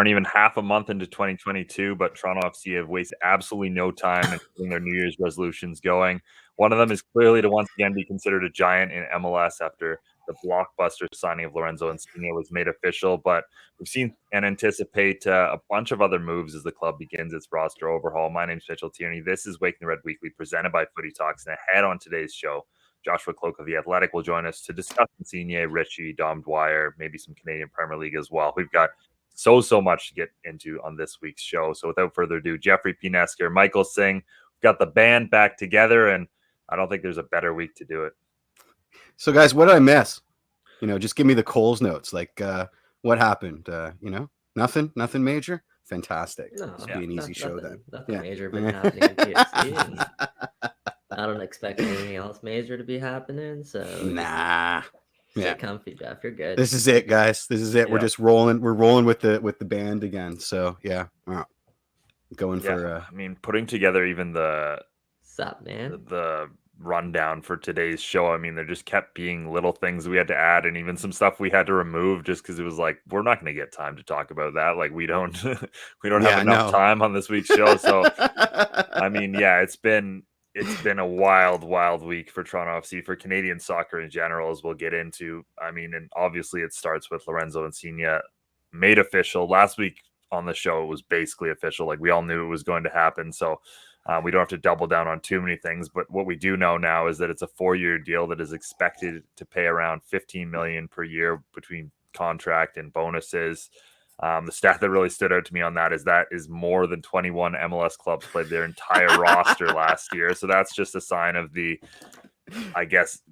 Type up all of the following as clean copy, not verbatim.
aren't even half a month into 2022, but Toronto FC have wasted absolutely no time in getting their New Year's resolutions going. One of them is clearly to once again be considered a giant in MLS after the blockbuster signing of Lorenzo Insigne was made official. But we've seen and anticipate a bunch of other moves as the club begins its roster overhaul. My name's Mitchell Tierney. This is Waking the Red Weekly, presented by Footy Talks. And ahead on today's show, Joshua Kloke of The Athletic will join us to discuss Insigne, Richie, Dwyer, maybe some Canadian Premier League as well. We've got so much to get into on this week's show. So without further ado, Jeffrey Pinesker, Michael Singh, we've got the band back together, and I don't think there's a better week to do it. So guys, what did I miss? Just give me the Coles notes. Like, what happened? Nothing major. Fantastic. No, this will be an easy show then. Nothing major been happening in TFC. I don't expect anything else major to be happening. So nah. Stay comfy, Jeff. You're good. This is it, guys. This is it. Yeah. We're just rolling. We're rolling with the band again. So yeah, going for. Putting together even the rundown for today's show. I mean, there just kept being little things we had to add, and even some stuff we had to remove, just because it was like we're not going to get time to talk about that. Like we don't have enough time on this week's show. So I mean, yeah, it's been a wild week for Toronto FC, for Canadian soccer in general, as we'll get into. I mean, and obviously it starts with Lorenzo Insigne made official. Last week on the show, it was basically official. Like we all knew it was going to happen. So we don't have to double down on too many things. But what we do know now is that it's a 4-year deal that is expected to pay around $15 million per year between contract and bonuses. The stat that really stood out to me on that is more than 21 MLS clubs played their entire roster last year. So that's just a sign of the, I guess,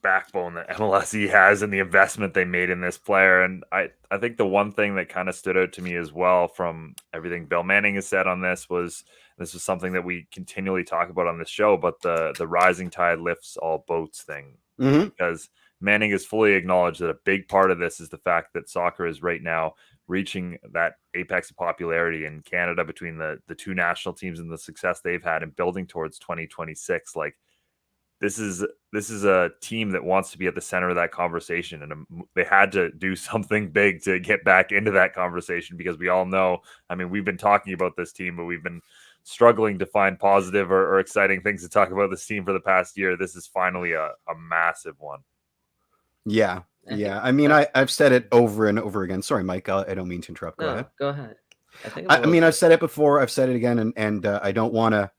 backbone that MLSE has and the investment they made in this player. And I think the one thing that kind of stood out to me as well from everything Bill Manning has said on this was something that we continually talk about on this show, but the rising tide lifts all boats thing. Mm-hmm. Because Manning has fully acknowledged that a big part of this is the fact that soccer is right now reaching that apex of popularity in Canada between the two national teams and the success they've had and building towards 2026. Like this is a team that wants to be at the center of that conversation, and they had to do something big to get back into that conversation, because we all know, I mean, we've been talking about this team, but we've been struggling to find positive or exciting things to talk about this team for the past year. This is finally a massive one. Yeah. I mean, I've said it over and over again. Sorry, Mike. I don't mean to interrupt. Go ahead. Go ahead. I've said it before. I've said it again, and I don't want to.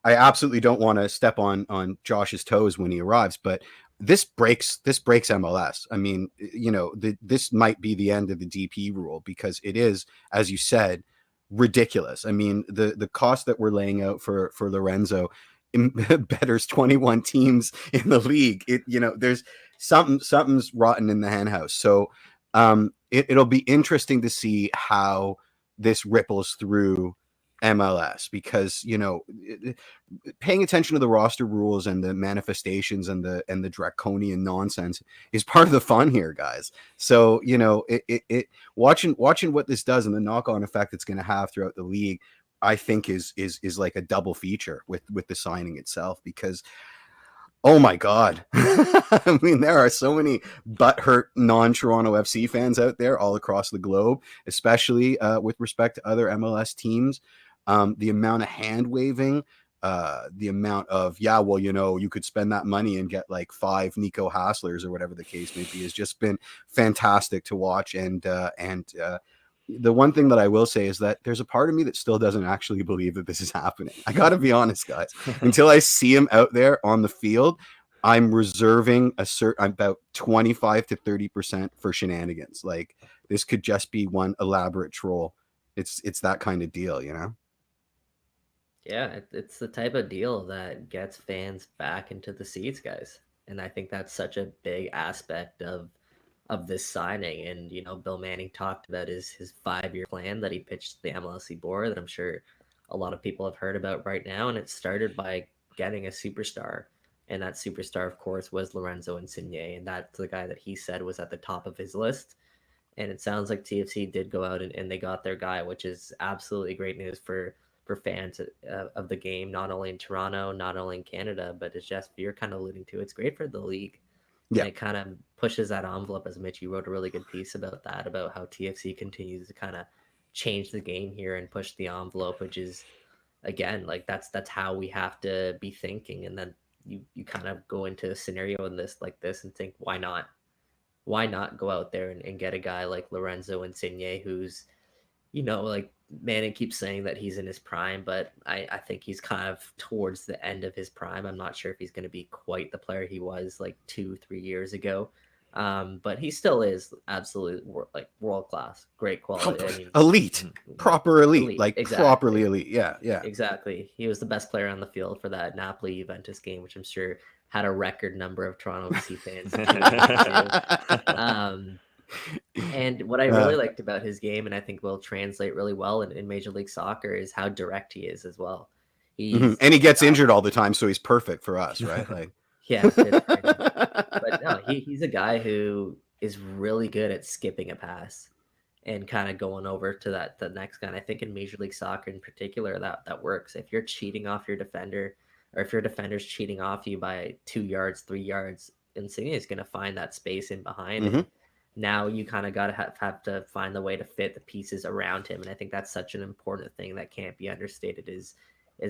I absolutely don't want to step on Josh's toes when he arrives. But this breaks MLS. I mean, this might be the end of the DP rule, because it is, as you said, ridiculous. I mean, the cost that we're laying out for Lorenzo betters 21 teams in the league. There's something's rotten in the hen house. So it'll be interesting to see how this ripples through MLS, because paying attention to the roster rules and the manifestations and the draconian nonsense is part of the fun here, guys. So watching what this does and the knock-on effect it's going to have throughout the league, I think is like a double feature with the signing itself, because oh my God. I mean, there are so many butthurt non-Toronto FC fans out there all across the globe, especially with respect to other MLS teams. The amount of hand waving, the amount of, you could spend that money and get like 5 Nico Hasslers or whatever the case may be, has just been fantastic to watch. And the one thing that I will say is that there's a part of me that still doesn't actually believe that this is happening. I got to be honest, guys. Until I see him out there on the field, I'm reserving about 25 to 30% for shenanigans. Like, this could just be one elaborate troll. It's that kind of deal, Yeah, it's the type of deal that gets fans back into the seats, guys. And I think that's such a big aspect of this signing. And Bill Manning talked about his 5-year plan that he pitched to the MLSE board, that I'm sure a lot of people have heard about right now. And it started by getting a superstar, and that superstar, of course, was Lorenzo Insigne, and that's the guy that he said was at the top of his list. And it sounds like TFC did go out and they got their guy, which is absolutely great news for fans of the game, not only in Toronto, not only in Canada, but as Jeff, you're kind of alluding to, it's great for the league. Yeah. And it kind of pushes that envelope, as Mitch, you wrote a really good piece about that, about how TFC continues to kind of change the game here and push the envelope, which is, again, like that's how we have to be thinking. And then you kind of go into a scenario in this like this and think, why not go out there and get a guy like Lorenzo Insigne, who's, like Manning keeps saying that he's in his prime, but I think he's kind of towards the end of his prime. I'm not sure if he's going to be quite the player he was like 2-3 years ago. But he still is absolutely world class, great quality. I mean, elite, proper elite, like exactly. properly elite. Yeah. Exactly. He was the best player on the field for that Napoli Juventus game, which I'm sure had a record number of Toronto FC fans. And what I really liked about his game, and I think will translate really well in Major League Soccer, is how direct he is as well. And he gets injured all the time, so he's perfect for us, right? Like, yeah, but no, he's a guy who is really good at skipping a pass and kind of going over to the next guy. And I think in Major League Soccer in particular, that works. If you're cheating off your defender, or if your defender's cheating off you by 2 yards, 3 yards, Insigne is going to find that space in behind. And now you kind of got to have to find the way to fit the pieces around him. And I think that's such an important thing that can't be understated, is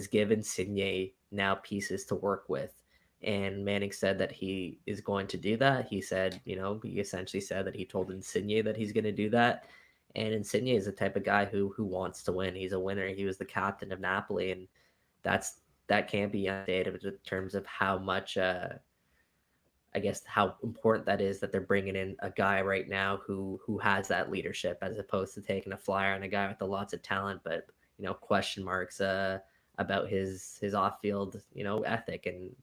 give Insigne now pieces to work with. And Manning said that he is going to do that. He said, he essentially said that he told Insigne that he's going to do that. And Insigne is the type of guy who wants to win. He's a winner. He was the captain of Napoli. And that can't be understated in terms of how much, I guess, how important that is, that they're bringing in a guy right now who has that leadership, as opposed to taking a flyer on a guy with lots of talent, but, question marks about his off-field, ethic. And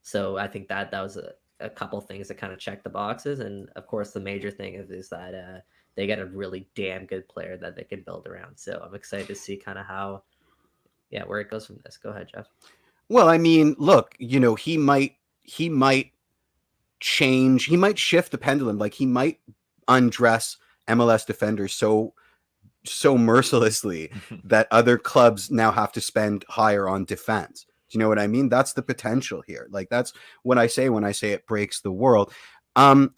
so I think that was a couple things that kind of check the boxes. And of course, the major thing is that they get a really damn good player that they can build around. So I'm excited to see kind of where it goes from this. Go ahead, Jeff. Well, I mean, look, he might change. He might shift the pendulum. Like, he might undress MLS defenders so mercilessly that other clubs now have to spend higher on defense. Do you know what I mean? That's the potential here. Like, that's what I say when I say it breaks the world. I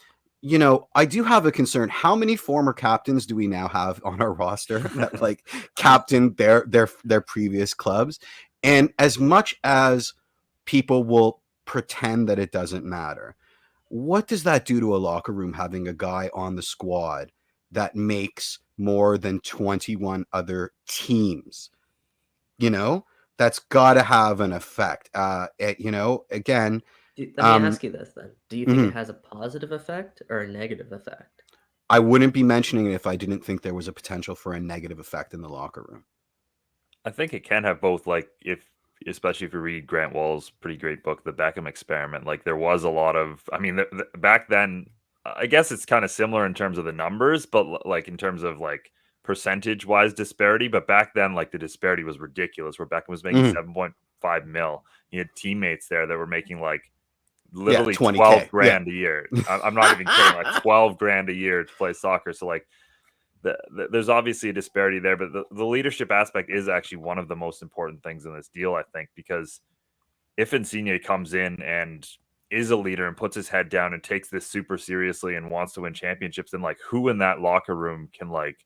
do have a concern. How many former captains do we now have on our roster that like captained their previous clubs? And as much as people will pretend that it doesn't matter, what does that do to a locker room, having a guy on the squad that makes more than 21 other teams? That's got to have an effect. Again, let me ask you this then. Do you think it has a positive effect or a negative effect? I wouldn't be mentioning it if I didn't think there was a potential for a negative effect in the locker room. I think it can have both. Like, especially if you read Grant Wall's pretty great book, The Beckham Experiment, like there was a lot of, back then, I guess it's kind of similar in terms of the numbers, but like in terms of like percentage wise disparity. But back then, like the disparity was ridiculous, where Beckham was making 7.5 mil. He had teammates there that were making like literally 12 grand a year. I'm not even kidding, like 12 grand a year to play soccer. So like there's obviously a disparity there, but the leadership aspect is actually one of the most important things in this deal, I think, because if Insigne comes in and is a leader and puts his head down and takes this super seriously and wants to win championships, then like who in that locker room can, like,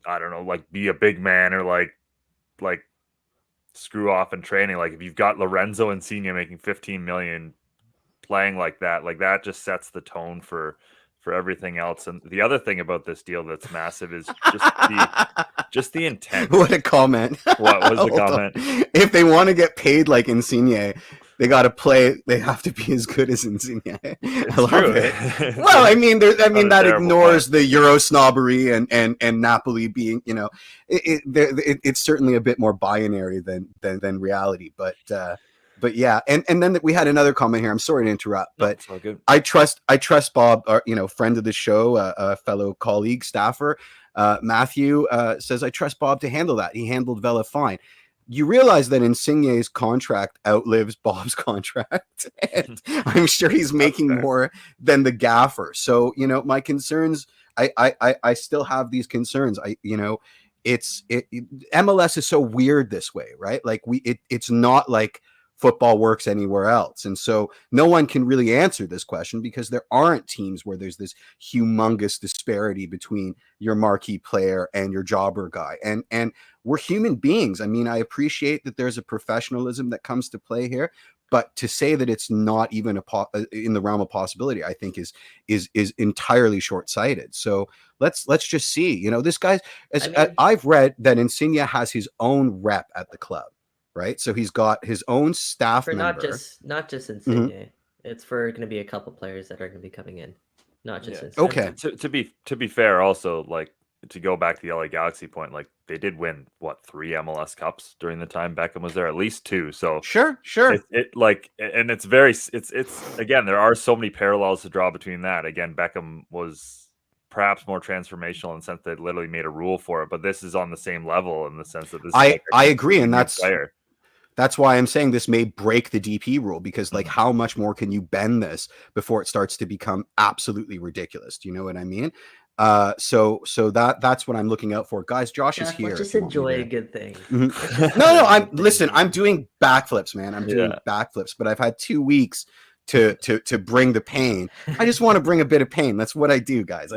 I don't know, like be a big man or like screw off in training? Like if you've got Lorenzo Insigne making 15 million playing like that just sets the tone for everything else. And the other thing about this deal that's massive is just the intent. What a comment. What was the comment? If they want to get paid like Insigne, they got to play. They have to be as good as Insigne. I love it. Well, that ignores the Euro snobbery and Napoli being, it's certainly a bit more binary than reality. But yeah, and then we had another comment here. I'm sorry to interrupt, but I trust Bob, friend of the show, a fellow colleague, staffer, Matthew, says I trust Bob to handle that. He handled Vela fine. You realize that Insigne's contract outlives Bob's contract, and I'm sure he's making more than the gaffer. So my concerns, I still have these concerns. MLS is so weird this way, right? Like it's not like football works anywhere else. And so no one can really answer this question because there aren't teams where there's this humongous disparity between your marquee player and your jobber guy. And we're human beings. I mean, I appreciate that there's a professionalism that comes to play here, but to say that it's not even in the realm of possibility, I think is entirely short-sighted. So let's just see. You know, this guy's. I've read that Insigne has his own rep at the club, right? So he's got his own staff member. Not just Insigne. Mm-hmm. It's for going to be a couple players that are going to be coming in, not just Insigne. Okay. To be fair, also, like, to go back to the LA Galaxy point, like, they did win 3 MLS Cups during the time Beckham was there, at least 2. So sure. It's again, there are so many parallels to draw between that. Again, Beckham was perhaps more transformational in the sense that they literally made a rule for it, but this is on the same level in the sense that this. I agree, and that's why I'm saying this may break the DP rule, because like, how much more can you bend this before it starts to become absolutely ridiculous? Do you know what I mean? So that's what I'm looking out for, guys. Josh is here. Just enjoy a good thing. Mm-hmm. No, I'm doing backflips, man. I'm doing backflips, but I've had 2 weeks to bring the pain. I just want to bring a bit of pain. That's what I do, guys.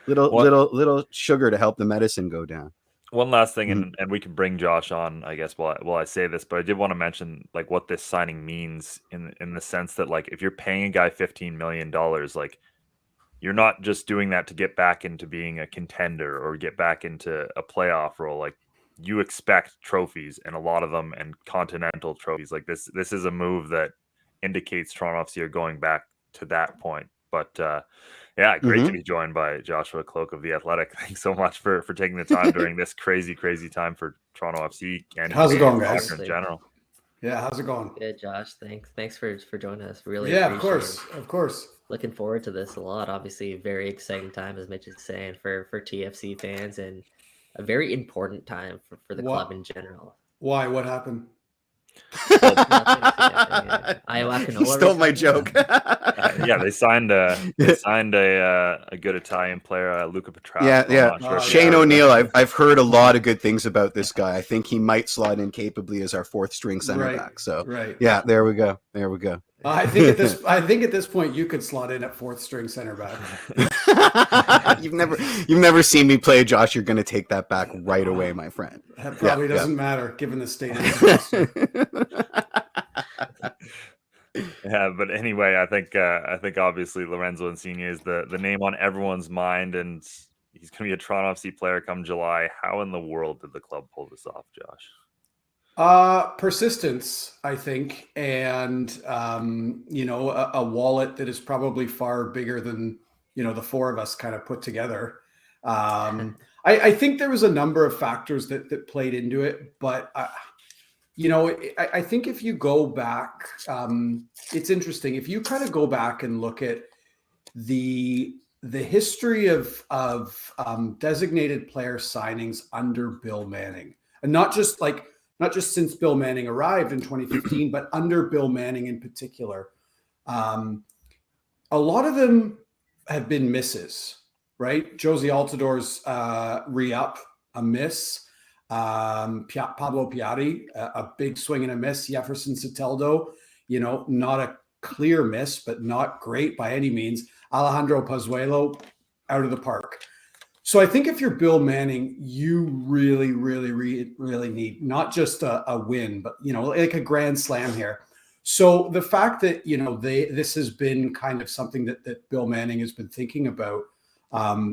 Little sugar to help the medicine go down. One last thing, and we can bring Josh on, I guess, while I say this, but I did want to mention like what this signing means in the sense that, like, if you're paying a guy $15 million, like, you're not just doing that to get back into being a contender or get back into a playoff role. Like, you expect trophies, and a lot of them, and continental trophies. Like, this is a move that indicates Toronto FC are going back to that point. But great to be joined by Joshua Kloke of The Athletic. Thanks so much for taking the time during this crazy time for Toronto FC. And how's it going, guys? In general. Yeah, how's it going? Good, Josh. Thanks for joining us. Really, of course. Looking forward to this a lot. Obviously, a very exciting time, as Mitch is saying, for TFC fans, and a very important time for the club in general. Why? What happened? He stole my joke. They signed a good Italian player, Luca Petrasco. Shane O'Neill. I've heard a lot of good things about this guy. I think he might slot in capably as our 4th string center back. So there we go. I think at this point you could slot in at 4th string center back. You've never seen me play, Josh. You're going to take that back right away, my friend. That probably doesn't matter given the state of the but anyway, I think obviously Lorenzo Insigne is the name on everyone's mind, and he's going to be a Toronto FC player come July. How in the world did the club pull this off, Josh? Persistence, I think, and a wallet that is probably far bigger than the 4 of us kind of put together. I think there was a number of factors that played into it, but I think if you go back, it's interesting if you kind of go back and look at the history of designated player signings under Bill Manning, and not just since Bill Manning arrived in 2015, but under Bill Manning in particular. A lot of them have been misses, right? Josie Altidor's re-up, a miss. Pablo Piatti, a big swing and a miss. Jefferson Soteldo, not a clear miss, but not great by any means. Alejandro Pozuelo, out of the park. So I think if you're Bill Manning, you really, really, really need not just a win, but, like a grand slam here. So the fact that, this has been kind of something that Bill Manning has been thinking about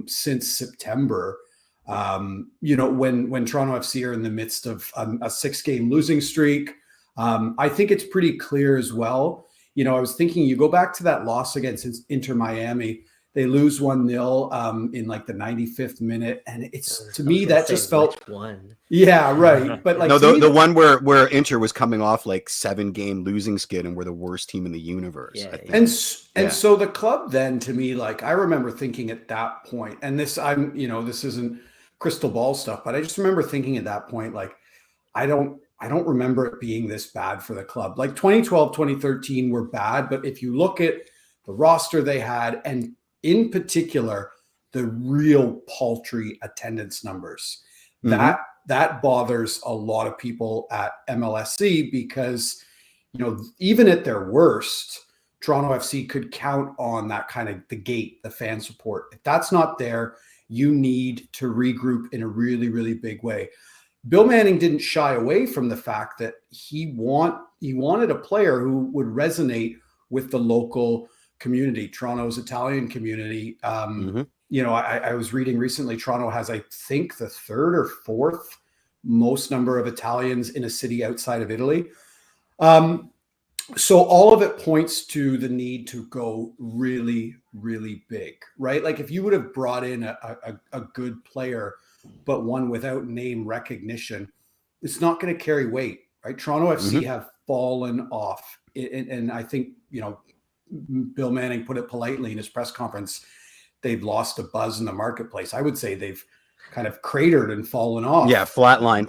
since September, when Toronto FC are in the midst of a 6-game losing streak, I think it's pretty clear as well. I was thinking, you go back to that loss against Inter Miami, they lose 1-0 in like the 95th minute, and it's, to me, that just felt one. Yeah, right. But like, no, the one where Inter was coming off like 7-game losing skid and were the worst team in the universe. Yeah, and so the club then, to me, like, I remember thinking at that point, and this this isn't crystal ball stuff, but I just remember thinking at that point, like, I don't remember it being this bad for the club. Like 2012, 2013 were bad, but if you look at the roster they had, and in particular, the real paltry attendance numbers, that bothers a lot of people at MLSC, because, even at their worst, Toronto FC could count on that kind of the gate, the fan support. If that's not there, you need to regroup in a really, really big way. Bill Manning didn't shy away from the fact that he wanted a player who would resonate with the local community, Toronto's Italian community. I was reading recently, Toronto has, I think, the third or fourth most number of Italians in a city outside of Italy. So all of it points to the need to go really, really big, right? Like if you would have brought in a good player, but one without name recognition, it's not going to carry weight, right? Toronto FC have fallen off. And I think, Bill Manning put it politely in his press conference, they've lost a buzz in the marketplace. I would say they've kind of cratered and fallen off. Yeah, flatline.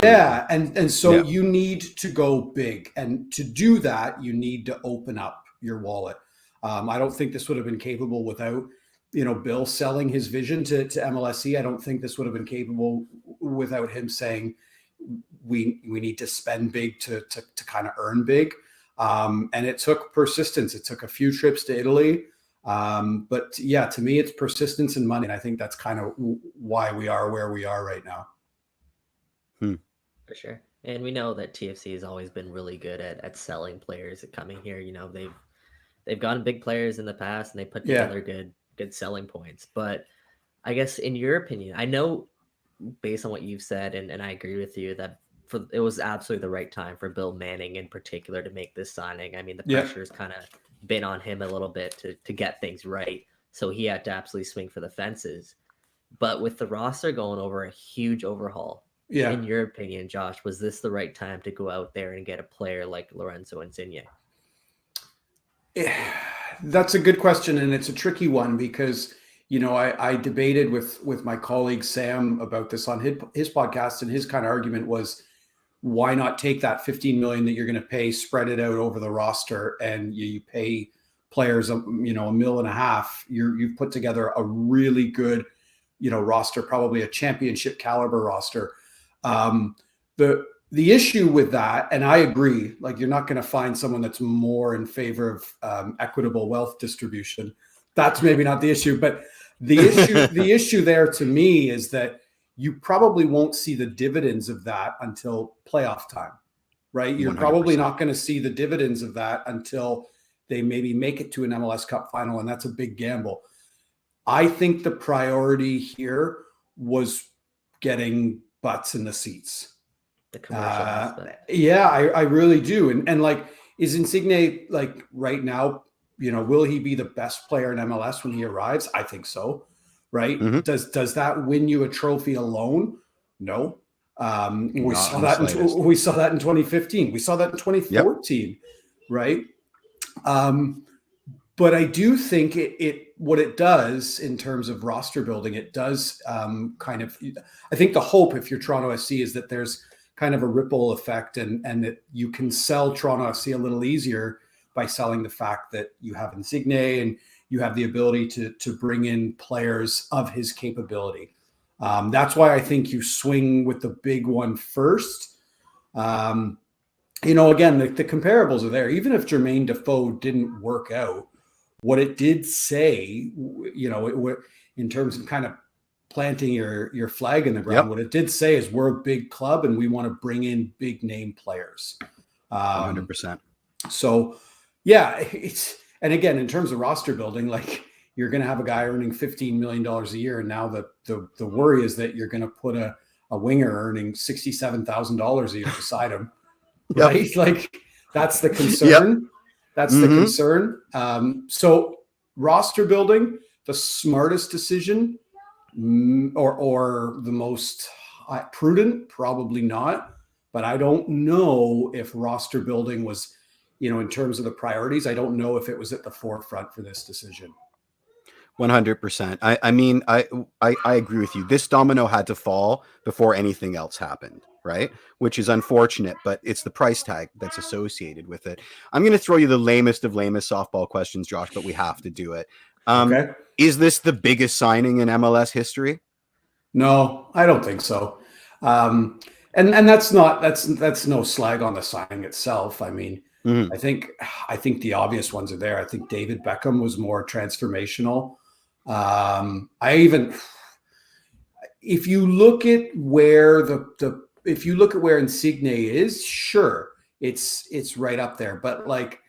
Yeah, and so you need to go big. And to do that, you need to open up your wallet. I don't think this would have been capable without, Bill selling his vision to MLSE. I don't think this would have been capable without him saying we need to spend big to kind of earn big. And it took persistence. It took a few trips to Italy. But yeah, to me, it's persistence and money. And I think that's kind of why we are where we are right now. For sure. And we know that TFC has always been really good at selling players coming here. They've gotten big players in the past and they put together good selling points. But I guess in your opinion, I know based on what you've said, and I agree with you that it was absolutely the right time for Bill Manning in particular to make this signing. I mean, the pressure's kind of been on him a little bit to get things right. So he had to absolutely swing for the fences. But with the roster going over a huge overhaul, in your opinion, Josh, was this the right time to go out there and get a player like Lorenzo Insigne? That's a good question. And it's a tricky one because, I debated with my colleague Sam about this on his podcast, and his kind of argument was, why not take that $15 million that you're going to pay, spread it out over the roster, and you pay players, $1.5 million. You've put together a really good, roster, probably a championship caliber roster. The issue with that, and I agree, like you're not going to find someone that's more in favor of equitable wealth distribution. That's maybe not the issue, but the issue there to me is that you probably won't see the dividends of that until playoff time, right? You're 100%. Probably not going to see the dividends of that until they maybe make it to an MLS Cup final, and that's a big gamble. I think the priority here was getting butts in the seats. The commercial aspect. Yeah, I really do. And like, is Insigne, like right now, will he be the best player in MLS when he arrives? I think so. Right? Does that win you a trophy alone? No. We saw that in 2015. We saw that in 2014. Right? But I do think what it does in terms of roster building, it does kind of. I think the hope, if you're Toronto FC, is that there's kind of a ripple effect, and that you can sell Toronto FC a little easier by selling the fact that you have Insigne and you have the ability to bring in players of his capability. That's why I think you swing with the big one first. Again, the comparables are there. Even if Jermaine Defoe didn't work out, what it did say, in terms of kind of planting your flag in the ground, what it did say is we're a big club and we want to bring in big name players. 100%. So, yeah, and again, in terms of roster building, like you're going to have a guy earning $15 million a year. And now the worry is that you're going to put a winger earning $67,000 a year beside him. Right? Like that's the concern. That's the concern. So roster building, the smartest decision or the most prudent, probably not. But I don't know if roster building was, in terms of the priorities, I don't know if it was at the forefront for this decision. 100%. I mean, I agree with you. This domino had to fall before anything else happened, right? Which is unfortunate, but it's the price tag that's associated with it. I'm going to throw you the lamest of lamest softball questions, Josh, but we have to do it. Okay. Is this the biggest signing in MLS history? No, I don't think so. And that's no slag on the signing itself. I mean, I think the obvious ones are there. I think David Beckham was more transformational. If you look at where where Insigne is, sure, it's right up there. But like,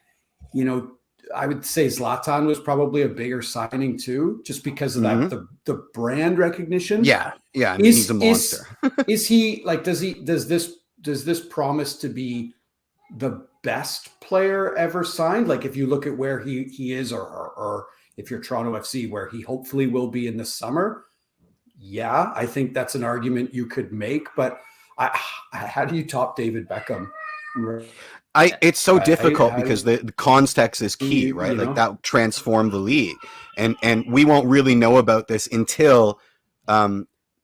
I would say Zlatan was probably a bigger signing too, just because of that the brand recognition. Yeah. I mean, he's a monster. Is he like? Does this promise to be the best player ever signed? Like, if you look at where he is, or if you're Toronto FC, where he hopefully will be in the summer. Yeah, I think that's an argument you could make, but how do you top David Beckham? It's so difficult because the context is key, right? Like that transformed the league, and we won't really know about this until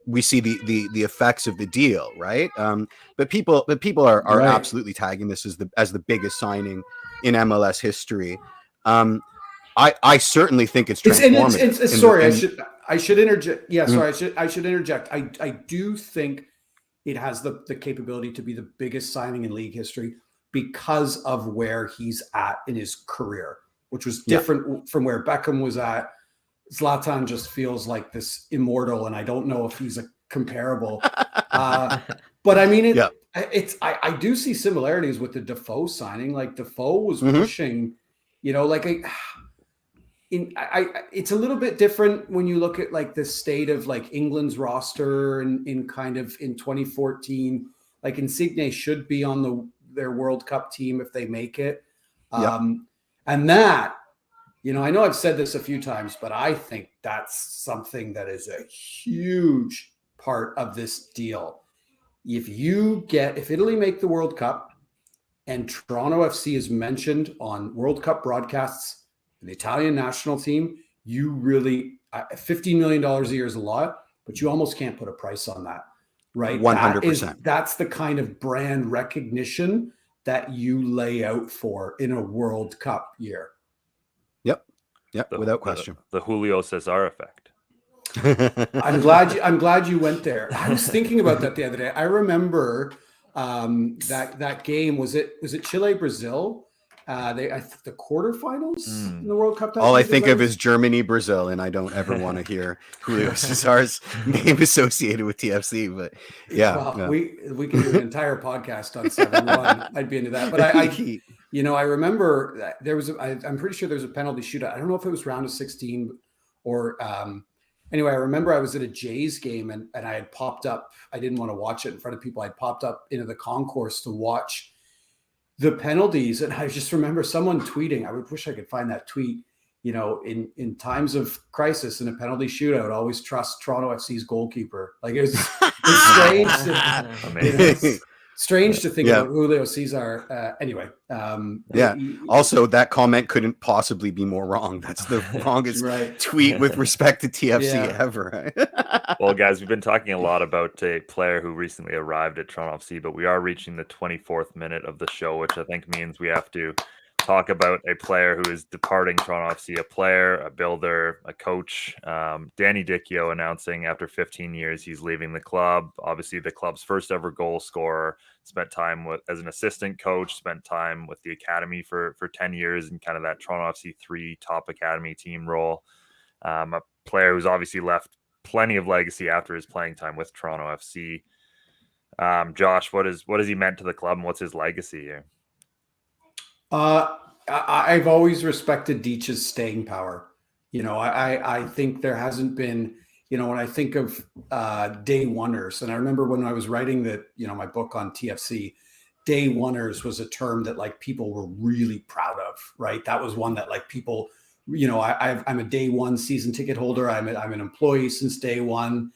we see the effects of the deal, right? But people are right. Absolutely tagging this as the biggest signing in MLS history. I certainly think it's transformative. Sorry, I should interject. Yeah, sorry, I should interject. I do think it has the capability to be the biggest signing in league history because of where he's at in his career, which was different from where Beckham was at. Zlatan just feels like this immortal, and I don't know if he's a comparable. But I mean, I do see similarities with the Defoe signing. Like Defoe was pushing, it's a little bit different when you look at like the state of like England's roster in 2014. Like Insigne should be on their World Cup team if they make it. And that, I know I've said this a few times, but I think that's something that is a huge part of this deal. If Italy make the World Cup and Toronto FC is mentioned on World Cup broadcasts, the Italian national team, you really $15 million a year is a lot, but you almost can't put a price on that, right? 100%. That's the kind of brand recognition that you lay out for in a World Cup year. Yep, without question. The Julio Cesar effect. I'm glad you went there. I was thinking about that the other day. I remember that game. Was it Chile Brazil? The quarterfinals in the World Cup. All I think of is Germany, Brazil, and I don't ever want to hear Julio Cesar's name associated with TFC. But we can do an entire podcast on 7-1. I'd be into that. But I remember that there was. I'm pretty sure there was a penalty shootout. I don't know if it was round of 16 or. Anyway, I remember I was at a Jays game and I had popped up. I didn't want to watch it in front of people. I popped up into the concourse to watch the penalties. And I just remember someone tweeting, I wish I could find that tweet, in times of crisis in a penalty shootout, always trust Toronto FC's goalkeeper. Like it's strange. Strange to think about Julio Cesar. Anyway. Also, that comment couldn't possibly be more wrong. That's the wrongest tweet with respect to TFC ever. Well, guys, we've been talking a lot about a player who recently arrived at Toronto FC, but we are reaching the 24th minute of the show, which I think means we have to talk about a player who is departing Toronto FC, a player, a builder, a coach. Danny Dichio announcing after 15 years he's leaving the club. Obviously, the club's first ever goal scorer, spent time as an assistant coach, spent time with the academy for 10 years in kind of that Toronto FC 3 top academy team role. A player who's obviously left plenty of legacy after his playing time with Toronto FC. Josh, what has he meant to the club and what's his legacy here? I've always respected Dich's staying power. I think there hasn't been, when I think of day oneers, and I remember when I was writing my book on TFC, day oneers was a term that like people were really proud of, right? That was one that like people, I'm a day one season ticket holder. I'm an employee since day one.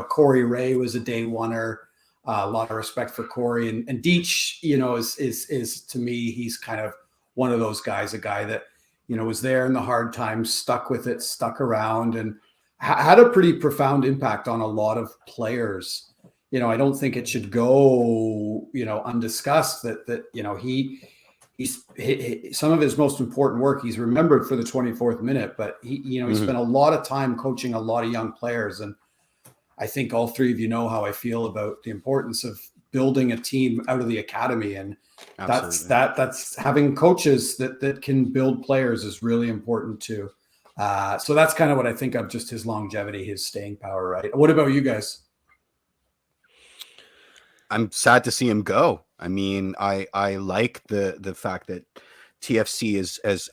Corey Ray was a day oneer. A lot of respect for Corey and Dich, is to me, he's kind of one of those guys, a guy that, was there in the hard times, stuck with it, stuck around, and had a pretty profound impact on a lot of players. I don't think it should go, undiscussed that he's some of his most important work. He's remembered for the 24th minute, but he spent a lot of time coaching a lot of young players. And I think all three of you know how I feel about the importance of building a team out of the academy, and Absolutely. that's having coaches that can build players is really important too. So that's kind of what I think of, just his longevity, his staying power, right? What about you guys? I'm sad to see him go. I mean, I like the fact that TFC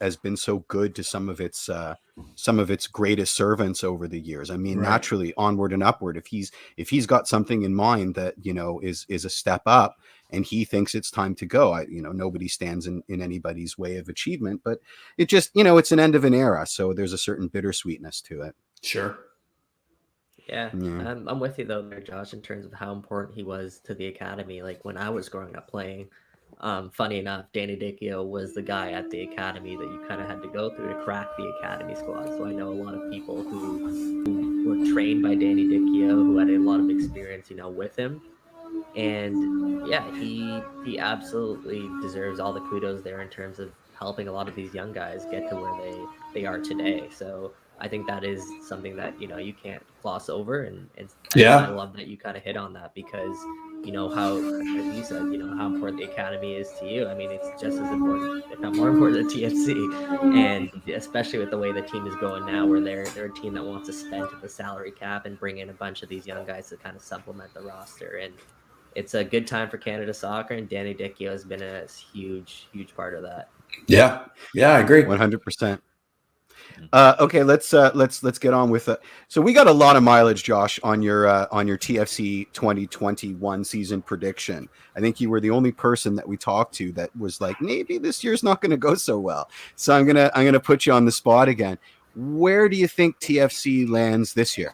has been so good to some of its greatest servants over the years. I mean, Right. naturally, onward and upward. If he's got something in mind that is a step up, and he thinks it's time to go, nobody stands in anybody's way of achievement. But it just it's an end of an era, so there's a certain bittersweetness to it. Sure. Yeah. I'm with you though there, Josh, in terms of how important he was to the academy. Like when I was growing up playing, funny enough, Danny Dichio was the guy at the academy that you kind of had to go through to crack the academy squad. So I know a lot of people who were trained by Danny Dichio, who had a lot of experience, with him. And yeah, he absolutely deserves all the kudos there in terms of helping a lot of these young guys get to where they are today. So I think that is something that you can't gloss over, and I love that you kind of hit on that, because how, as you said, how important the academy is to you. I mean, it's just as important, if not more important, than TFC, and especially with the way the team is going now, where they're a team that wants to spend to the salary cap and bring in a bunch of these young guys to kind of supplement the roster. And it's a good time for Canada soccer, and Danny Dichio has been a huge part of that. Yeah, I agree. 100%. Okay, let's get on with it. So we got a lot of mileage, Josh, on your TFC 2021 season prediction. I think you were the only person that we talked to that was like, maybe this year's not going to go so well. So I'm gonna put you on the spot again. Where do you think TFC lands this year?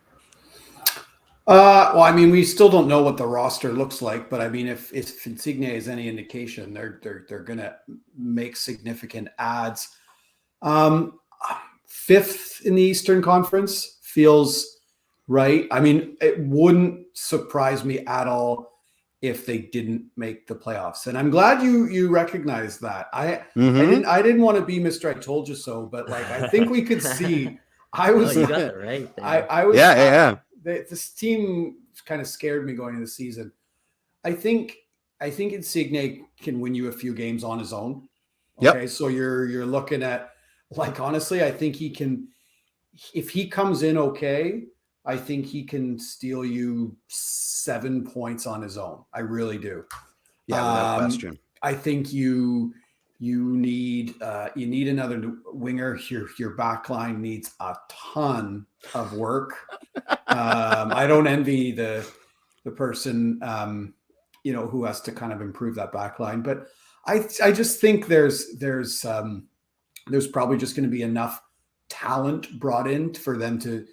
Well, I mean, we still don't know what the roster looks like, but I mean, if Insigne is any indication, they're going to make significant adds. 5th in the Eastern Conference feels right. I mean, it wouldn't surprise me at all if they didn't make the playoffs, and I'm glad you recognize that. I didn't want to be Mr. I told you so, but like I think we could see. I was you got it right there. I was yeah. This team kind of scared me going into the season. I think Insigne can win you a few games on his own. Okay, yep. So you're looking at, like, honestly, I think he can, if he comes in okay, I think he can steal you 7 points on his own. I really do. Yeah, without question. I think you need another winger. Your back line needs a ton of work. I don't envy the person who has to kind of improve that back line, but I just think there's probably just going to be enough talent brought in for them to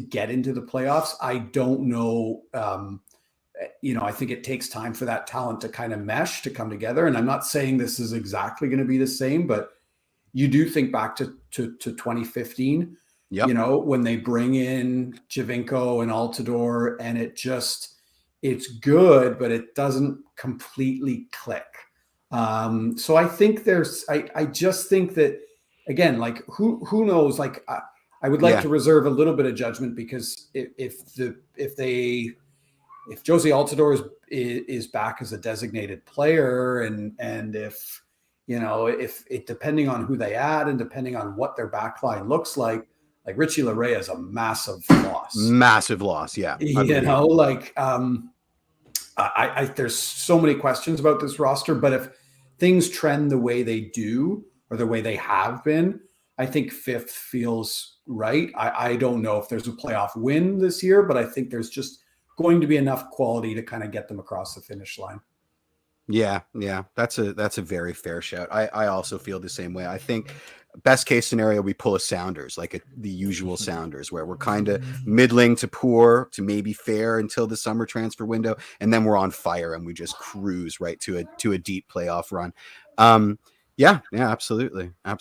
get into the playoffs. I don't know. I think it takes time for that talent to kind of mesh, to come together. And I'm not saying this is exactly going to be the same, but you do think back to 2015, yep. When they bring in Giovinco and Altidore, and it's good, but it doesn't completely click. So I think I just think that, again, like who knows, like I would like to reserve a little bit of judgment, because if Josie Altidore is back as a designated player, and if it depending on who they add and depending on what their back line looks like Richie Laryea is a massive loss. Massive loss, yeah. I there's so many questions about this roster, but if things trend the way they do, or the way they have been, I think 5th feels right. I don't know if there's a playoff win this year, but I think there's just going to be enough quality to kind of get them across the finish line. Yeah. That's a very fair shout. I also feel the same way. I think best case scenario, we pull a Sounders, like the usual Sounders, where we're kind of middling to poor to maybe fair until the summer transfer window, and then we're on fire and we just cruise right to a deep playoff run. Yeah, absolutely. I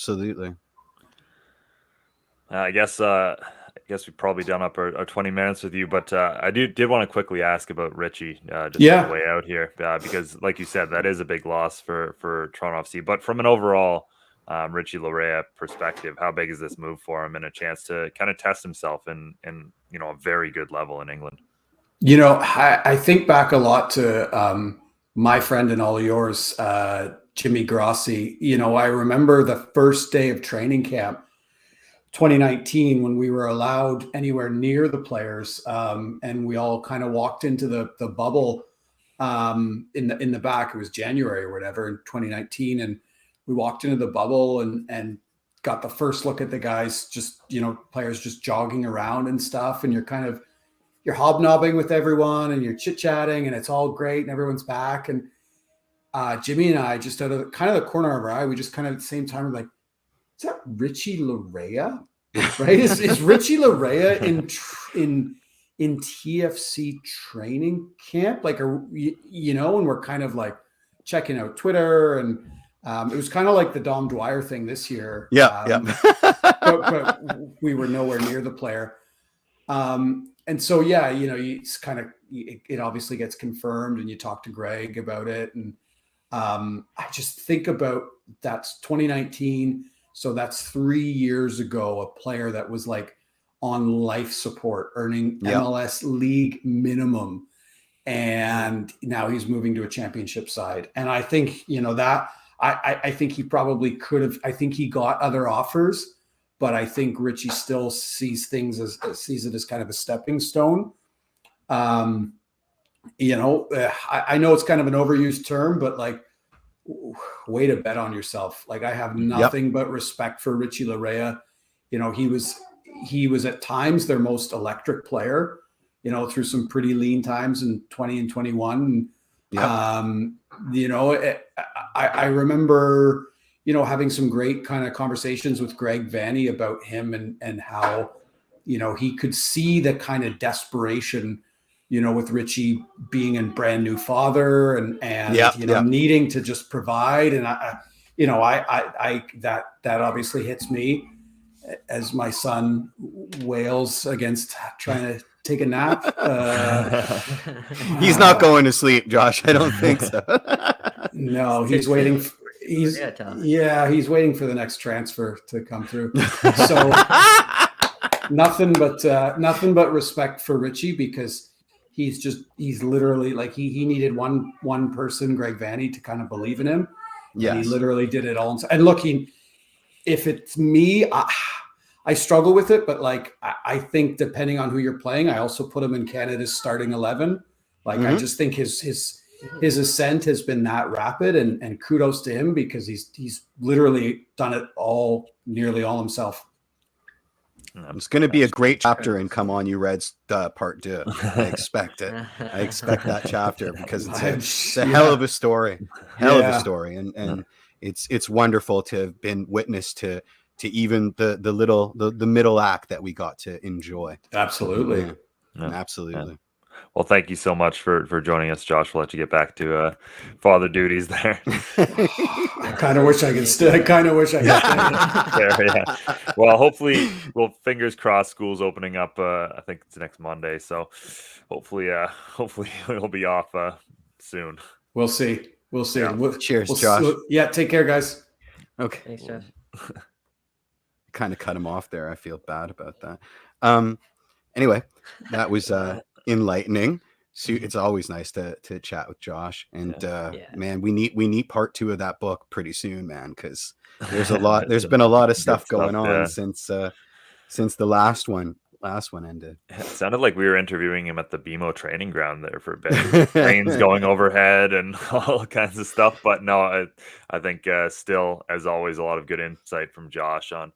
guess we've probably done up our 20 minutes with you, but I did want to quickly ask about Richie on the way out here, because like you said, that is a big loss for Toronto FC. But from an overall Richie Laryea perspective, how big is this move for him, and a chance to kind of test himself in a very good level in England? I think back a lot to my friend and all of yours, Jimmy Grossi. I remember the first day of training camp, 2019, when we were allowed anywhere near the players, and we all kind of walked into the bubble in the back. It was January or whatever in 2019, and we walked into the bubble and got the first look at the guys, just players just jogging around and stuff, and you're hobnobbing with everyone and you're chit-chatting and it's all great and everyone's back. And Jimmy and I, just out of kind of the corner of our eye, we just kind of at the same time were like, is that Richie Laryea? Right? Is Richie Laryea in TFC training camp? Like, and we're kind of like checking out Twitter, and it was kind of like the Dwyer thing this year. But we were nowhere near the player. And so, it's kind of, it obviously gets confirmed, and you talk to Greg about it. And I just think about that's 2019. So that's 3 years ago, a player that was like on life support, earning MLS league minimum. And now he's moving to a championship side. And I think, that I think he probably could have, I think he got other offers, but I think Richie still sees it as kind of a stepping stone. I know it's kind of an overused term, but like, way to bet on yourself. Like, I have nothing but respect for Richie Laryea. He was at times their most electric player, through some pretty lean times in 20 and 21. I remember, having some great kind of conversations with Greg Vanney about him and how, he could see the kind of desperation, with Richie being a brand new father and needing to just provide. And that obviously hits me as my son wails against trying to take a nap. He's not going to sleep, Josh. I don't think so. No, he's waiting. He's waiting for the next transfer to come through. So nothing but respect for Richie, because he's literally like, he needed one person, Greg Vanney, to kind of believe in him. Yeah, he literally did it all. And looking, if it's me, I struggle with it, but like, I think depending on who you're playing, I also put him in Canada's starting 11. Like, I just think his ascent has been that rapid, and kudos to him, because he's literally done it nearly all himself. It's going to be a great chapter in Come On You Reds Part 2. I expect it. I expect that chapter, because it's a hell of a story. Of a story. And it's wonderful to have been witness to even the middle act that we got to enjoy. Absolutely. Absolutely. Well, thank you so much for joining us, Josh. We'll let you get back to father duties there. I kind of wish I could stay. There, Well, hopefully, fingers crossed, school's opening up. I think it's next Monday. So hopefully we'll be off soon. We'll see. Yeah. Cheers, Josh. Take care, guys. Okay. Thanks, Josh. Kind of cut him off there. I feel bad about that. Anyway, that was enlightening. So it's always nice to chat with Josh, and man, we need part 2 of that book pretty soon, man, because there's been a lot of stuff going on since the last one ended. It sounded like we were interviewing him at the BMO training ground there for a bit. Trains going overhead and all kinds of stuff, but no, I think still, as always, a lot of good insight from Josh on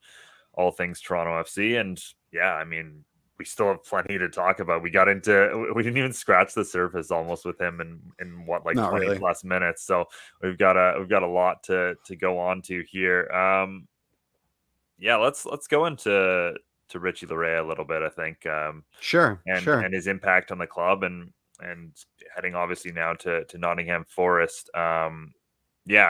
all things Toronto FC. And I mean, we still have plenty to talk about. We didn't even scratch the surface almost with him in what, like, 20 really plus minutes. So we've got a lot to go on to here. Let's go into Richie Laryea a little bit, I think. Sure. And his impact on the club, and heading obviously now to Nottingham Forest. I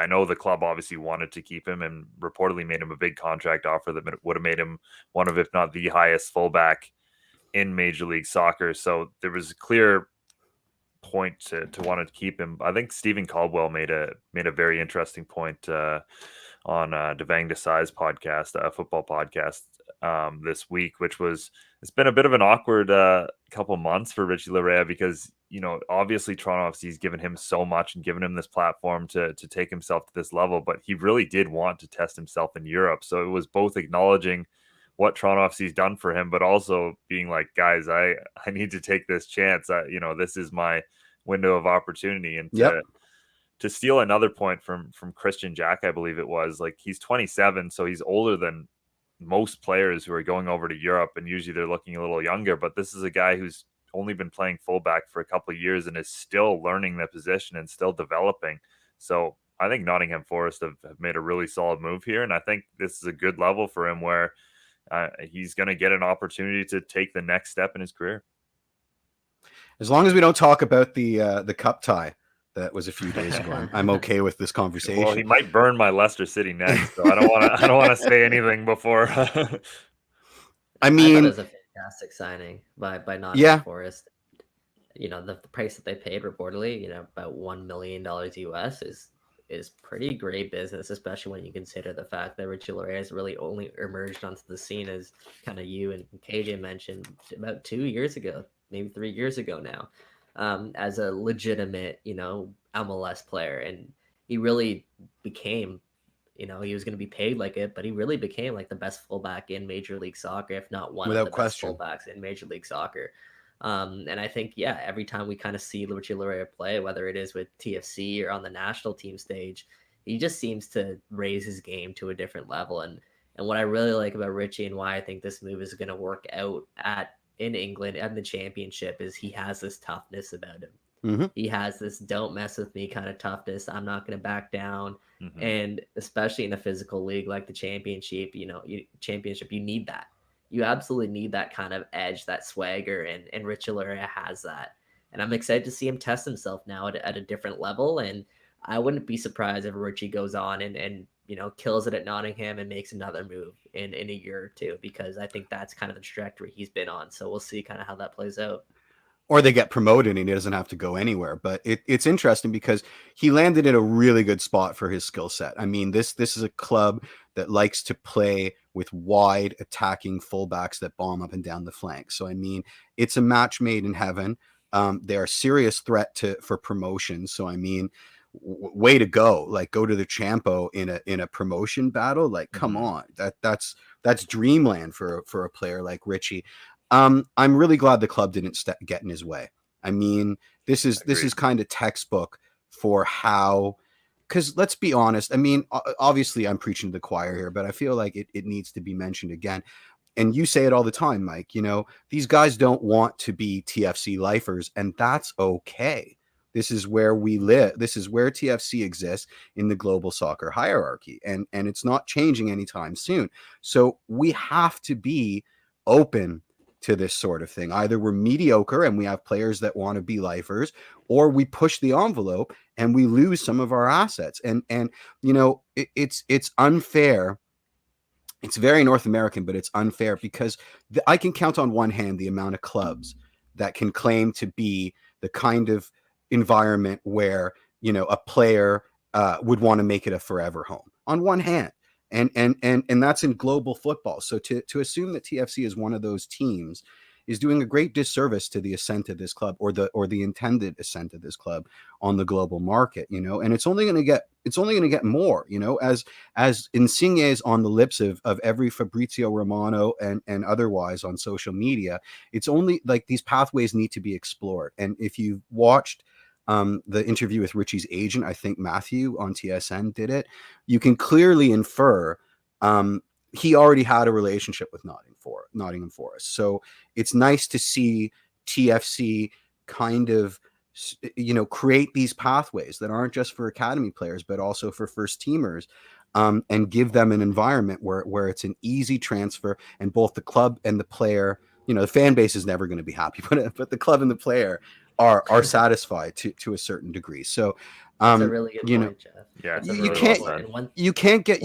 know the club obviously wanted to keep him and reportedly made him a big contract offer that would have made him one of, if not the highest fullback in Major League Soccer. So there was a clear point to want to keep him. I think Stephen Caldwell made a very interesting point on Devang Desai's podcast, a football podcast, this week, which was, it's been a bit of an awkward couple months for Richie Laryea, because obviously Toronto FC's given him so much and given him this platform to take himself to this level, but he really did want to test himself in Europe. So it was both acknowledging what Toronto FC's done for him, but also being like, guys, I need to take this chance. This is my window of opportunity. And to steal another point from Christian Jack, I believe it was, like, he's 27, so he's older than most players who are going over to Europe, and usually they're looking a little younger. But this is a guy who's only been playing fullback for a couple of years and is still learning the position and still developing. So I think Nottingham Forest have made a really solid move here, and I think this is a good level for him where he's going to get an opportunity to take the next step in his career. As long as we don't talk about the cup tie that was a few days ago, I'm okay with this conversation. Well, he might burn my Leicester City next, so I don't want to say anything before. I mean, it was a fantastic signing by Nottingham Forest. The price that they paid reportedly, about $1 million US is pretty great business, especially when you consider the fact that Richie Laryea has really only emerged onto the scene, as kind of you and KJ mentioned, about 2 years ago, maybe 3 years ago now, as a legitimate, MLS player. And he really became, he was going to be paid like it, but he really became like the best fullback in Major League Soccer, if not one of the best fullbacks in Major League Soccer. And I think, every time we kind of see Richie Laryea play, whether it is with TFC or on the national team stage, he just seems to raise his game to a different level. And what I really like about Richie, and why I think this move is going to work out in England and the Championship, is he has this toughness about him. Mm-hmm. He has this don't mess with me kind of toughness. I'm not going to back down. Mm-hmm. And especially in a physical league like the Championship, you need that. You absolutely need that kind of edge, that swagger, and Richie Laryea has that. And I'm excited to see him test himself now at a different level. And I wouldn't be surprised if Richie goes on and kills it at Nottingham and makes another move in a year or two, because I think that's kind of the trajectory he's been on. So we'll see kind of how that plays out. Or they get promoted and he doesn't have to go anywhere. But it's interesting because he landed in a really good spot for his skill set. I mean, this is a club that likes to play with wide attacking fullbacks that bomb up and down the flank. So, I mean, it's a match made in heaven. They're a serious threat for promotion. So, I mean, way to go. Like, go to the Champo in a promotion battle. Like, come on. That's dreamland for a player like Richie. I'm really glad the club didn't get in his way. I mean, this is kind of textbook for how, because let's be honest. I mean, obviously I'm preaching to the choir here, but I feel like it needs to be mentioned again. And you say it all the time, Mike, these guys don't want to be TFC lifers, and that's okay. This is where we live. This is where TFC exists in the global soccer hierarchy, and it's not changing anytime soon. So we have to be open to this sort of thing. Either we're mediocre and we have players that want to be lifers, or we push the envelope and we lose some of our assets. And it's unfair. It's very North American, but it's unfair because I can count on one hand the amount of clubs that can claim to be the kind of environment where a player would want to make it a forever home. On one hand. And that's in global football. So to assume that TFC is one of those teams is doing a great disservice to the ascent of this club, or the intended ascent of this club on the global market, and it's only going to get more, as Insigne is on the lips of every Fabrizio Romano and otherwise on social media. It's only like these pathways need to be explored. And if you've watched the interview with Richie's agent, I think Matthew on TSN did it, you can clearly infer he already had a relationship with Nottingham Forest. So it's nice to see TFC kind of, create these pathways that aren't just for academy players, but also for first teamers, and give them an environment where it's an easy transfer, and both the club and the player, the fan base is never going to be happy, but the club and the player are satisfied to a certain degree. So that's a really good point, Jeff. Yeah, you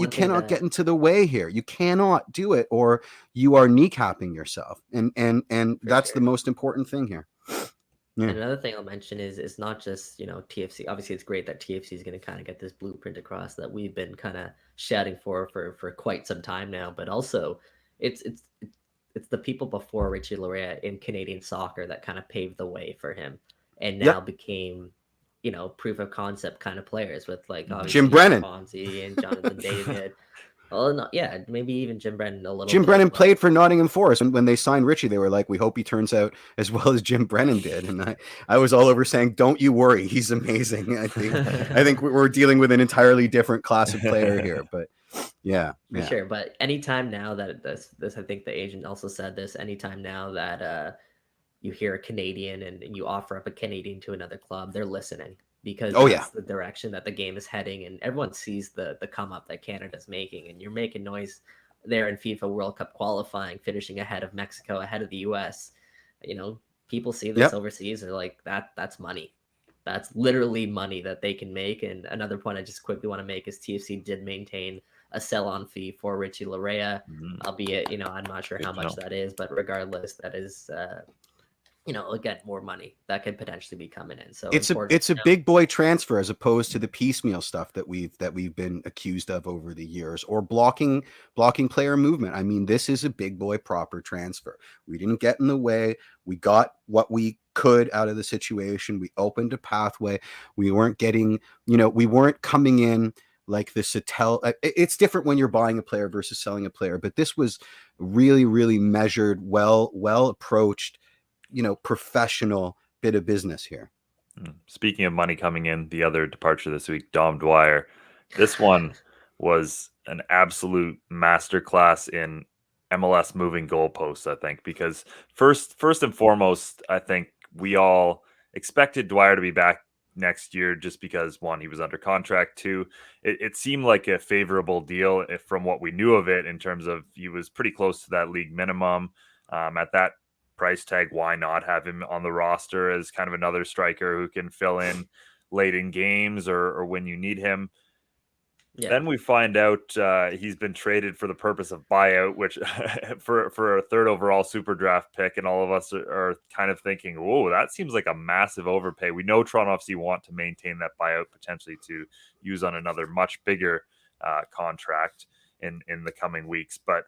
cannot get into the way here. You cannot do it, or you are kneecapping yourself. And that's the most important thing here. Yeah. And another thing I'll mention is it's not just TFC. Obviously, it's great that TFC is going to kind of get this blueprint across that we've been kind of shouting for quite some time now. But also, it's the people before Richie Laryea in Canadian soccer that kind of paved the way for him. and now became, proof of concept kind of players with like obviously Jim Brennan, Fonzie and Jonathan David. Well, no, yeah, maybe even Jim Brennan a little. Jim Brennan played for Nottingham Forest, and when they signed Richie, they were like, "We hope he turns out as well as Jim Brennan did." And I was all over saying, "Don't you worry, he's amazing." I think we're dealing with an entirely different class of player here, but yeah, for sure. But anytime now that this, I think the agent also said this. Anytime now that you hear a Canadian and you offer up a Canadian to another club, they're listening. Because that's the direction that the game is heading, and everyone sees the come up that Canada's making, and you're making noise there in FIFA World Cup qualifying, finishing ahead of Mexico, ahead of the US. People see this overseas, they're like, that's money. That's literally money that they can make. And another point I just quickly want to make is TFC did maintain a sell-on fee for Richie Laryea, albeit, I'm not sure how much that is, but regardless, that is again, more money that could potentially be coming in. So it's a big boy transfer as opposed to the piecemeal stuff that we've been accused of over the years, or blocking player movement. I mean, this is a big boy proper transfer. We didn't get in the way. We got what we could out of the situation. We opened a pathway. We weren't getting, we weren't coming in like the Satel. It's different when you're buying a player versus selling a player, but this was really, really measured, well approached, professional bit of business here. Speaking of money coming in, the other departure this week, Dom Dwyer. This one was an absolute masterclass in MLS moving goalposts, I think, because first and foremost, I think we all expected Dwyer to be back next year just because, one, he was under contract. Two, it seemed like a favorable deal from what we knew of it, in terms of he was pretty close to that league minimum. At that price tag, why not have him on the roster as kind of another striker who can fill in late in games or when you need him? Then we find out he's been traded for the purpose of buyout, which for a third overall super draft pick, and all of us are kind of thinking, whoa, that seems like a massive overpay. We know Toronto FC want to maintain that buyout potentially to use on another much bigger contract in the coming weeks, but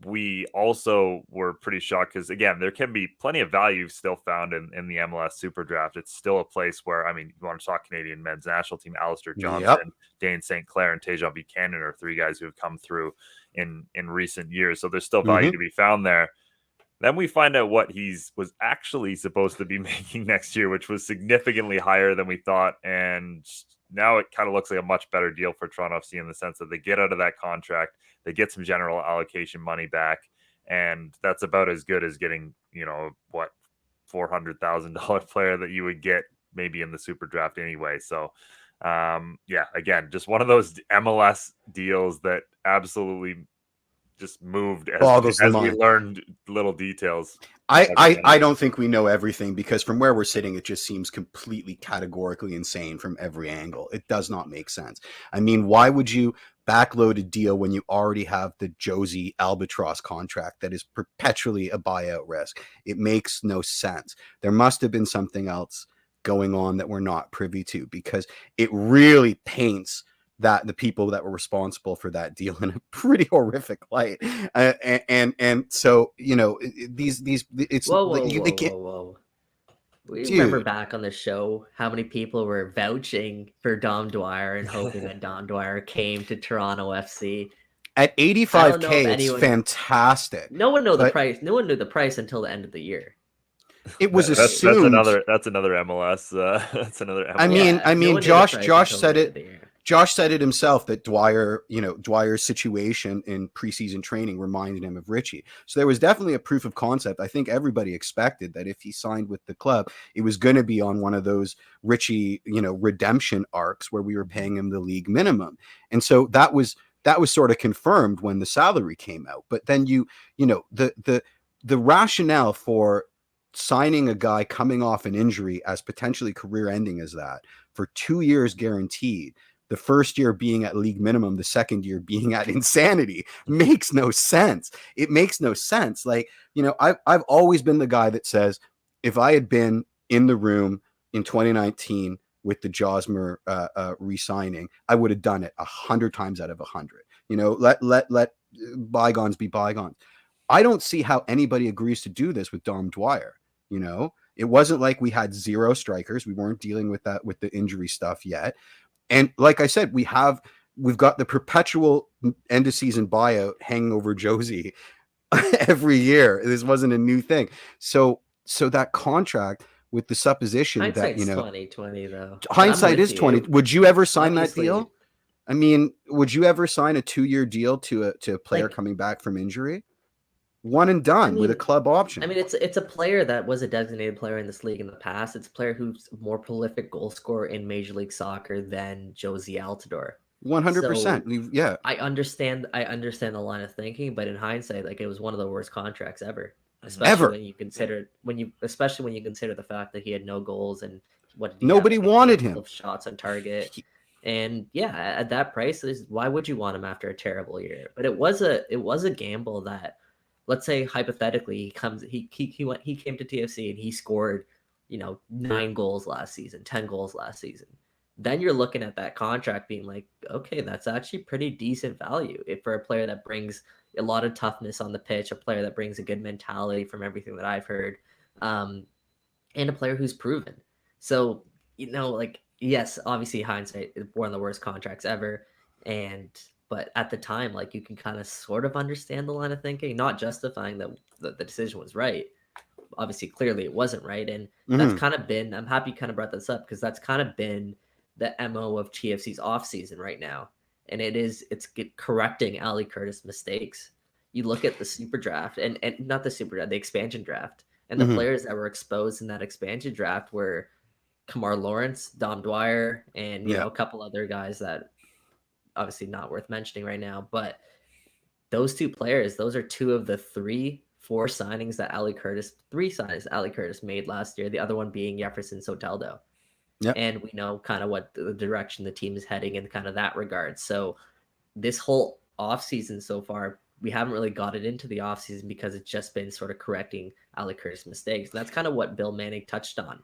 we also were pretty shocked because, again, there can be plenty of value still found in the MLS Super Draft. It's still a place where, I mean, you want to talk Canadian men's national team, Alistair Johnson, Dane St. Clair, and Tejan Buchanan are three guys who have come through in recent years. So there's still value to be found there. Then we find out what was actually supposed to be making next year, which was significantly higher than we thought. And now it kind of looks like a much better deal for Toronto FC in the sense that they get out of that contract, they get some general allocation money back, and that's about as good as getting, $400,000 player that you would get maybe in the super draft anyway. So, again, just one of those MLS deals that absolutely just moved as we learned little details. I don't think we know everything, because from where we're sitting, it just seems completely categorically insane from every angle. It does not make sense. I mean, why would you backload a deal when you already have the Josie Albatross contract that is perpetually a buyout risk? It makes no sense. There must have been something else going on that we're not privy to, because it really paints that the people that were responsible for that deal in a pretty horrific light. And so, these it's whoa. We remember back on the show how many people were vouching for Dom Dwyer and hoping that Dom Dwyer came to Toronto FC. At $85K, it's fantastic. No one knew the price. No one knew the price until the end of the year. It was assumed. That's another MLS. That's another MLS. I mean, Josh said it. Josh said it himself that Dwyer's situation in preseason training reminded him of Richie. So there was definitely a proof of concept. I think everybody expected that if he signed with the club, it was going to be on one of those Richie, redemption arcs where we were paying him the league minimum. And so that was sort of confirmed when the salary came out. But then the rationale for signing a guy coming off an injury as potentially career ending as that for 2 years guaranteed, the first year being at league minimum, the second year being at insanity, makes no sense. It makes no sense. Like, I've always been the guy that says, if I had been in the room in 2019 with the Josmer re-signing, I would have done it 100 times out of 100. Let bygones be bygones. I don't see how anybody agrees to do this with Dom Dwyer. It wasn't like we had 0 strikers. We weren't dealing with that, with the injury stuff yet. And like I said, we've got the perpetual end of season buyout hanging over Josie every year. This wasn't a new thing. So that contract, with the supposition that, you know, 2020 though. Hindsight is 20. Would you ever sign that deal? I mean, would you ever sign a 2-year deal to a player coming back from injury? One and done with a club option. I mean, it's a player that was a designated player in this league in the past. It's a player who's a more prolific goal scorer in Major League Soccer than Josie Altidore. 100%. Yeah. I understand the line of thinking, but in hindsight, like, it was one of the worst contracts ever. Especially when you consider the fact that he had no goals and nobody wanted him. Shots on target. And yeah, at that price, why would you want him after a terrible year? But it was a gamble that, let's say hypothetically, he came to TFC and he scored, 9 goals last season, 10 goals last season. Then you're looking at that contract being like, okay, that's actually pretty decent value for a player that brings a lot of toughness on the pitch, a player that brings a good mentality from everything that I've heard, and a player who's proven. So, yes, obviously hindsight is one of the worst contracts ever. But at the time, like, you can kind of sort of understand the line of thinking, not justifying that the decision was right. Obviously, clearly it wasn't right. And that's kind of been, I'm happy you kind of brought this up, because that's kind of been the MO of TFC's offseason right now. And it's correcting Ali Curtis mistakes. You look at the super draft and not the super draft, the expansion draft, and the players that were exposed in that expansion draft were Kamar Lawrence, Dom Dwyer, and a couple other guys that obviously not worth mentioning right now. But those 2 players, those are 2 of the 3-4 signings that Ali Curtis made last year. The other one being Jefferson Soteldo. Yep. And we know kind of what the direction the team is heading in kind of that regard. So this whole offseason so far, we haven't really got it into the offseason because it's just been sort of correcting Ali Curtis' mistakes. And that's kind of what Bill Manning touched on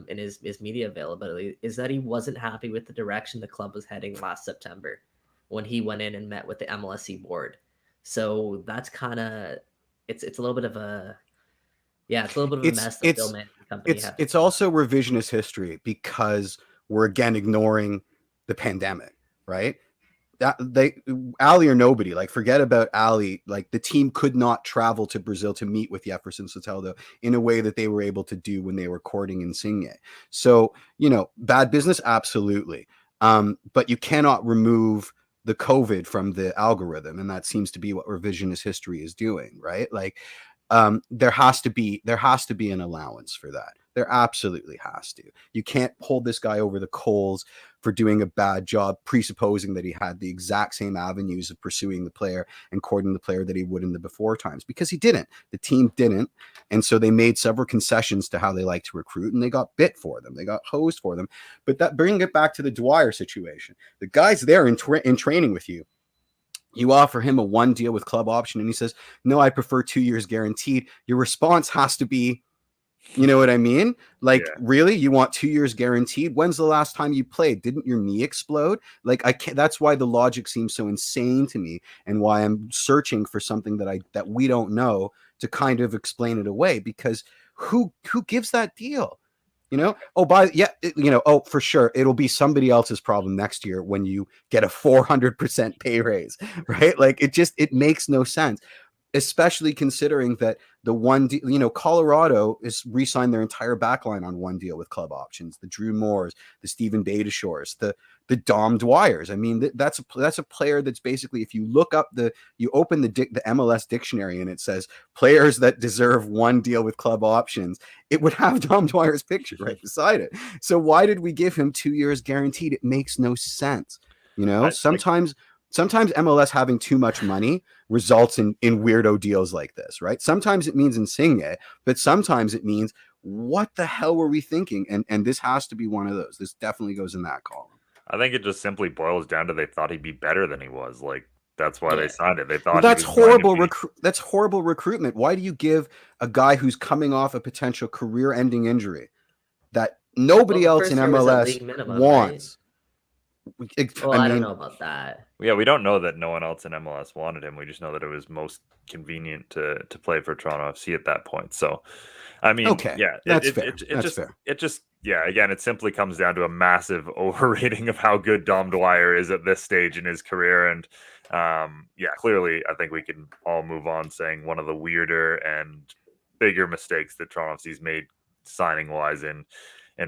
in his media availability, is that he wasn't happy with the direction the club was heading last September when he went in and met with the MLSE board. So that's kind of, it's a little bit of a, it's a little bit of a mess that Bill Manning company had. It's also revisionist history, because we're again ignoring the pandemic, right? Ali or nobody, like, forget about Ali. Like, the team could not travel to Brazil to meet with Jefferson Soteldo in a way that they were able to do when they were courting Insigne. So, bad business, absolutely. But you cannot remove the COVID from the algorithm, and that seems to be what revisionist history is doing, right? Like, there has to be an allowance for that. There absolutely has to. You can't hold this guy over the coals for doing a bad job, presupposing that he had the exact same avenues of pursuing the player and courting the player that he would in the before times, because he didn't. The team didn't. And so they made several concessions to how they like to recruit, and they got bit for them. They got hosed for them. But that, bringing it back to the Dwyer situation, the guy's there in training with you. You offer him a 1 deal with club option, and he says, no, I prefer 2 years guaranteed. Your response has to be, you know what I mean? Like, really? You want 2 years guaranteed? When's the last time you played? Didn't your knee explode? Like, I can't, that's why the logic seems so insane to me, and why I'm searching for something that we don't know to kind of explain it away, because who gives that deal? For sure, it'll be somebody else's problem next year when you get a 400% pay raise, right? Like, it makes no sense, especially considering that the one deal, Colorado is re-signed their entire backline on 1 deal with club options. The Drew Moores, the Stephen Badishores, the Dom Dwyers. I mean, that's a player that's basically, if you look up you open the MLS dictionary and it says players that deserve 1 deal with club options, it would have Dom Dwyer's picture right beside it. So why did we give him 2 years guaranteed? It makes no sense. Sometimes MLS having too much money results in weirdo deals like this, right? Sometimes it means Insigne, but sometimes it means, what the hell were we thinking? And this has to be one of those. This definitely goes in that column. I think it just simply boils down to they thought he'd be better than he was. Like, that's why they signed it. They thought that's horrible. That's horrible recruitment. Why do you give a guy who's coming off a potential career-ending injury that nobody else in MLS wants? Well, I don't know about that. Yeah, we don't know that no one else in MLS wanted him. We just know that it was most convenient to play for Toronto FC at that point. So, I mean, Okay, yeah, that's fair. That's fair. It just, yeah, again, it simply comes down to a massive overrating of how good Dom Dwyer is at this stage in his career. And yeah, clearly, I think we can all move on saying one of the weirder and bigger mistakes that Toronto FC's made signing wise in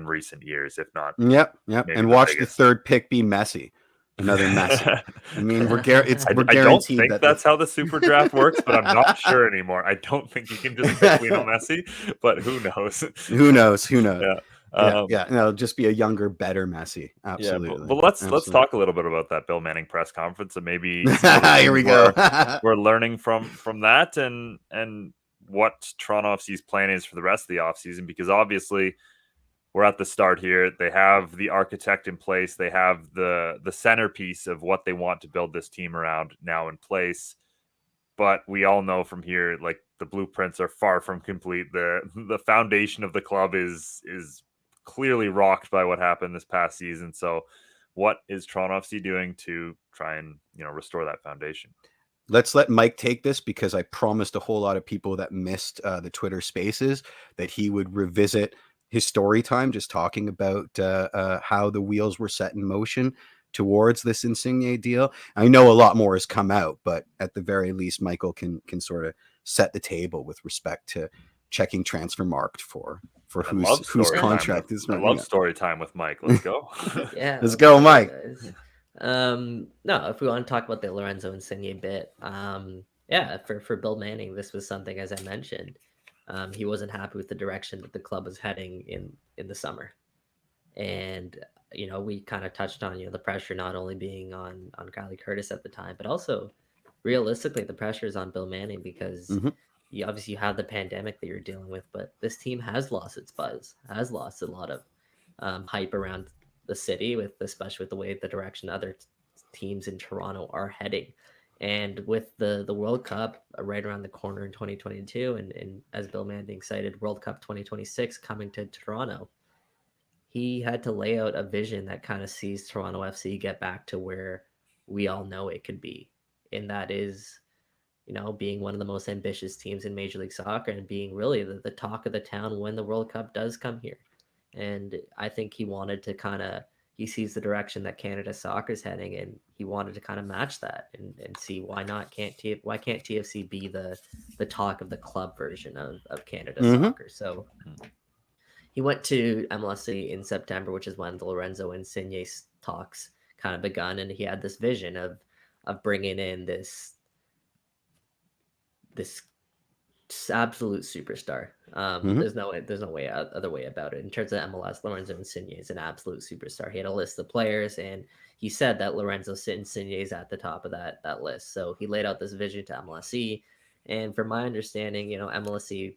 recent years, if not. Yep. And watch the third pick be Messi. Another Messi. I mean, we're guaranteed. I don't think that's how the super draft works, but I'm not sure anymore. I don't think you can just pick Lionel Messi, but who knows? Who knows? Yeah. Yeah. No, just be a younger, better Messi. Absolutely. Yeah, but let's talk a little bit about that Bill Manning press conference and maybe here we go. we're learning from that and what Toronto FC's plan is for the rest of the offseason, because obviously we're at the start here. They have the architect in place. They have the centerpiece of what they want to build this team around now in place. But we all know from here, like, the blueprints are far from complete. The foundation of the club is clearly rocked by what happened this past season. So what is Toronto FC doing to try and, restore that foundation? Let's let Mike take this, because I promised a whole lot of people that missed the Twitter Spaces that he would revisit his story time, just talking about how the wheels were set in motion towards this Insigne deal. I know a lot more has come out, but at the very least, Michael can sort of set the table with respect to checking Transfermarkt for whose contract is. I love story time with Mike. Let's go. Yeah, let's go, Mike. No, if we want to talk about the Lorenzo Insigne bit, yeah, for Bill Manning, this was something, as I mentioned. He wasn't happy with the direction that the club was heading in the summer. And, we kind of touched on, the pressure not only being on Kylie Curtis at the time, but also realistically, the pressure is on Bill Manning, because you obviously have the pandemic that you're dealing with, but this team has lost its buzz, has lost a lot of hype around the city, especially with the way the direction other teams in Toronto are heading. And with the World Cup right around the corner in 2022, and as Bill Manning cited, World Cup 2026 coming to Toronto, he had to lay out a vision that kind of sees Toronto FC get back to where we all know it could be. And that is, being one of the most ambitious teams in Major League Soccer, and being really the talk of the town when the World Cup does come here. And I think he wanted to he sees the direction that Canada soccer is heading, and he wanted to kind of match that and see why can't TFC be the talk of the club version of Canada soccer. So he went to MLSC in September, which is when the Lorenzo Insigne talks kind of begun, and he had this vision of bringing in this absolute superstar. There's no other way about it. In terms of MLS, Lorenzo Insigne is an absolute superstar. He had a list of players, and he said that Lorenzo Insigne is at the top of that list. So he laid out this vision to MLSE, and from my understanding, MLSE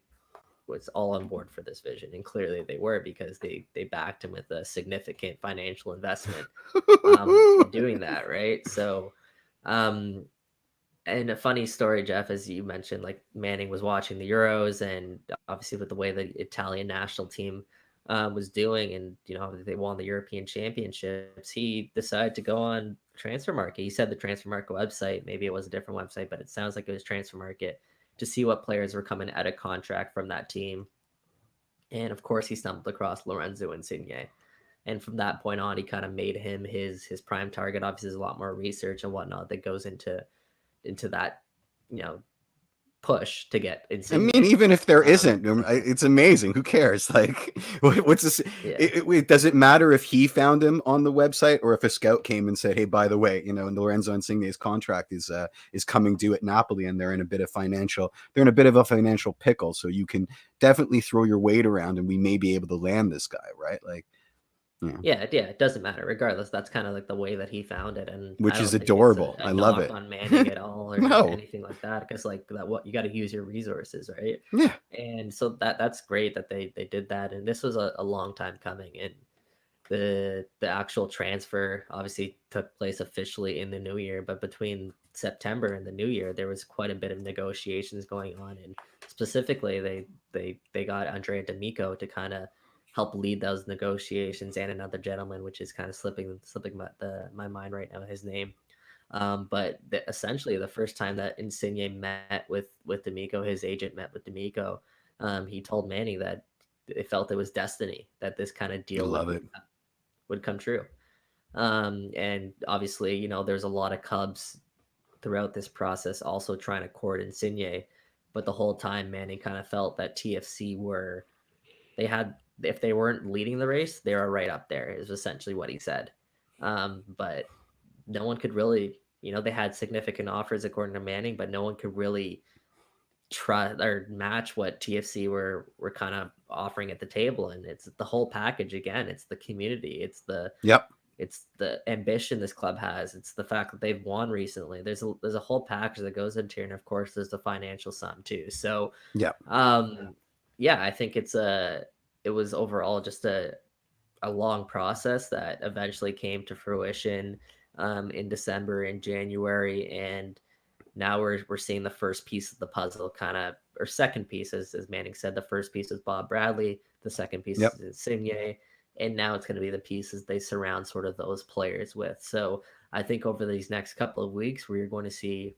was all on board for this vision, and clearly they were, because they backed him with a significant financial investment in doing that, right? So and a funny story, Jeff, as you mentioned, like, Manning was watching the Euros, and obviously with the way the Italian national team was doing, and they won the European Championships, he decided to go on Transfermarkt. He said the Transfermarkt website, maybe it was a different website, but it sounds like it was Transfermarkt, to see what players were coming out of contract from that team. And of course, he stumbled across Lorenzo Insigne. And from that point on, he kind of made him his prime target. Obviously, there's a lot more research and whatnot that goes into that, push to get Insigne. I mean, even if there isn't, it's amazing. Who cares? Like, what's this? Yeah. It does it matter if he found him on the website, or if a scout came and said, "Hey, by the way, Lorenzo Insigne's contract is coming due at Napoli, and they're in a bit of a financial pickle. So you can definitely throw your weight around, and we may be able to land this guy, right?" Like, yeah, it doesn't matter. Regardless, that's kind of like the way that he found it, and which is adorable. I love it. On Manning at all, or no. anything like that, because like that, what you got to use your resources, right? Yeah. And so that's great that they did that, and this was a long time coming. And the actual transfer obviously took place officially in the new year, but between September and the new year, there was quite a bit of negotiations going on, and specifically they got Andrea Belotti to kind of help lead those negotiations, and another gentleman, which is kind of slipping my mind right now, his name. But essentially, the first time that Insigne met with D'Amico, his agent met with D'Amico, he told Manning that they felt it was destiny that this kind of deal would come true. And obviously, you know, there's a lot of Cubs throughout this process also trying to court Insigne, but the whole time Manning kind of felt that TFC if they weren't leading the race, they were right up there, is essentially what he said. But no one could really, you know, they had significant offers according to Manning, but no one could really try or match what TFC were kind of offering at the table. And it's the whole package again. It's the community. It's the it's the ambition this club has. It's the fact that they've won recently. There's a whole package that goes into here, and of course there's the financial sum too. So I think it was overall just a long process that eventually came to fruition in December and January, and now we're seeing the first piece of the puzzle, or second piece, as Manning said. The first piece is Bob Bradley, the second piece is Insigne, and now it's going to be the pieces they surround sort of those players with. So I think over these next couple of weeks, we're going to see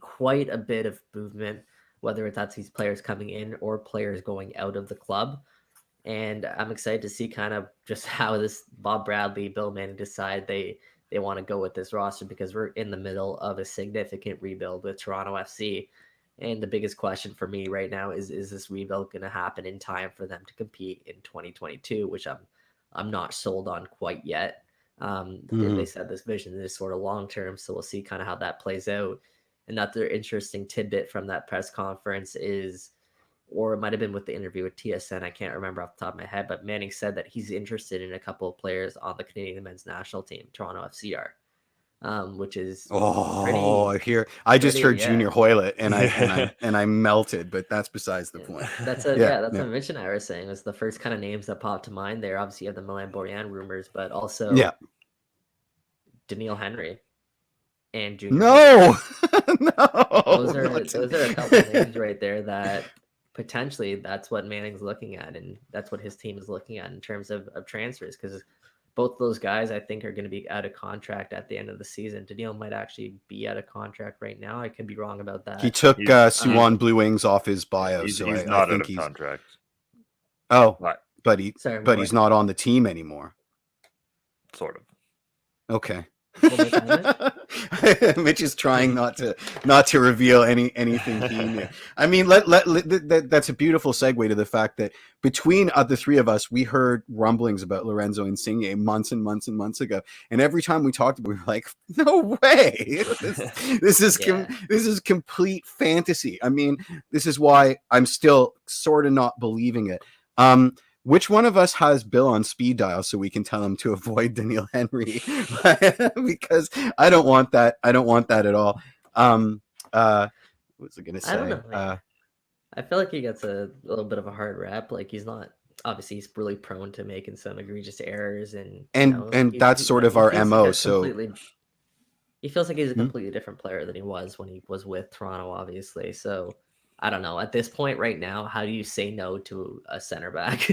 quite a bit of movement, whether that's these players coming in or players going out of the club. And I'm excited to see kind of just how this Bob Bradley, Bill Manning decide they want to go with this roster, because we're in the middle of a significant rebuild with Toronto FC. And the biggest question for me right now is this rebuild going to happen in time for them to compete in 2022, which I'm not sold on quite yet. They said this vision is sort of long-term, so we'll see kind of how that plays out. Another interesting tidbit from that press conference is, or it might have been with the interview with TSN, I can't remember off the top of my head, but Manning said that he's interested in a couple of players on the Canadian men's national team, Toronto FCR, which is I just heard Junior Hoylett and I melted, but that's besides the point. That's what Mitch and I were saying, was the first kind of names that popped to mind there. Obviously you have the Milan Borjan rumors, but also Daniil Henry and Junior Hoylett. No, those are a couple of names right there that potentially that's what Manning's looking at, and that's what his team is looking at in terms of transfers, because both those guys I think are going to be out of contract at the end of the season. Daniil might actually be out of contract right now. I could be wrong about that. He took Suwon Blue Wings off his bio, he's I not think out of contract. But he's not on the team anymore. Sort of. Okay. Mitch is trying not to reveal anything he knew. I mean, that's a beautiful segue to the fact that between the three of us, we heard rumblings about Lorenzo Insigne months and months and months ago, and every time we talked about it, we were like, no way, this is complete fantasy. I mean, this is why I'm still sort of not believing it. Which one of us has Bill on speed dial so we can tell him to avoid Daniil Henry? Because I don't want that. I don't want that at all. What was I going to say? I don't know. I feel like he gets a little bit of a hard rap. Like, he's really prone to making some egregious errors, and that's sort of our MO. So he feels like he's a completely different player than he was when he was with Toronto, obviously. So I don't know. At this point right now, how do you say no to a center back?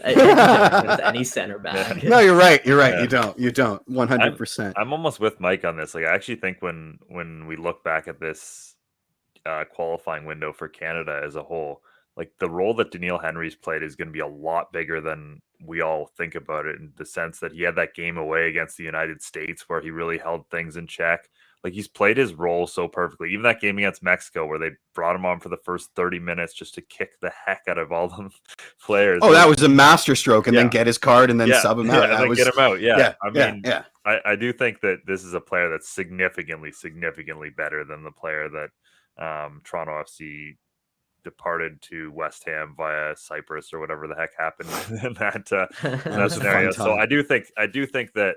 Any center back? No, you're right. You're right. Yeah. You don't. 100%. I'm almost with Mike on this. Like, I actually think when we look back at this qualifying window for Canada as a whole, like, the role that Daniil Henry's played is going to be a lot bigger than we all think about it, in the sense that he had that game away against the United States where he really held things in check. Like, he's played his role so perfectly. Even that game against Mexico where they brought him on for the first 30 minutes just to kick the heck out of all the players. Oh, that was a masterstroke, and then get his card and then sub him out. And then get him out. Yeah. I do think that this is a player that's significantly better than the player that Toronto FC departed to West Ham via Cyprus or whatever the heck happened in that scenario. So I do think that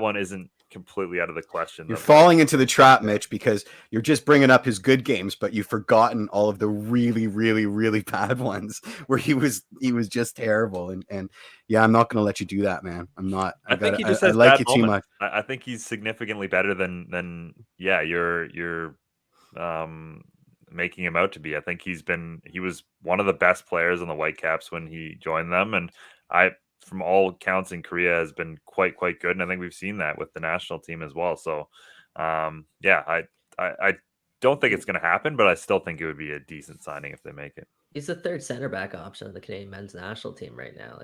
one isn't completely out of the question. You're falling into the trap, Mitch, because you're just bringing up his good games, but you've forgotten all of the really, really, really bad ones where he was just terrible. And yeah, I'm not going to let you do that, man. I'm not. I like you too much. I think he's significantly better than your making him out to be. I think he was one of the best players on the Whitecaps when he joined them, and from all accounts in Korea has been quite good, and I think we've seen that with the national team as well. So I don't think it's going to happen, but I still think it would be a decent signing if they make it. He's the third center back option of the Canadian men's national team right now.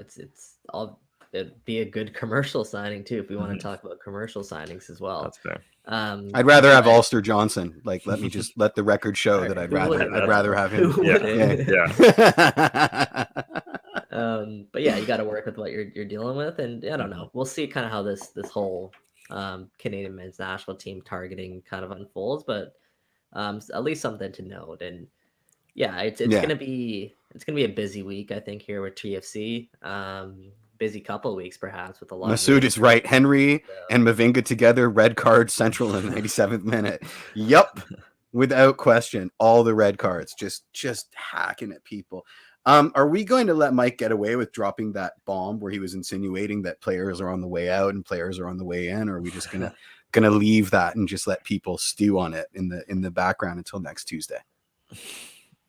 It'd be a good commercial signing too if we want to talk about commercial signings as well. That's fair. I'd rather have Ulster Johnson. Like, let the record show that I'd rather have him. But yeah, you got to work with what you're dealing with, and I don't know. We'll see kind of how this whole Canadian men's national team targeting kind of unfolds, but at least something to note. And yeah, it's gonna be a busy week, I think, here with TFC. Busy couple of weeks perhaps with a lot. Masood is right. Henry and Mavinga together, red card central in the 97th minute. Yep, without question, all the red cards, just hacking at people. Are we going to let Mike get away with dropping that bomb where he was insinuating that players are on the way out and players are on the way in, or are we just gonna leave that and just let people stew on it in the background until next Tuesday?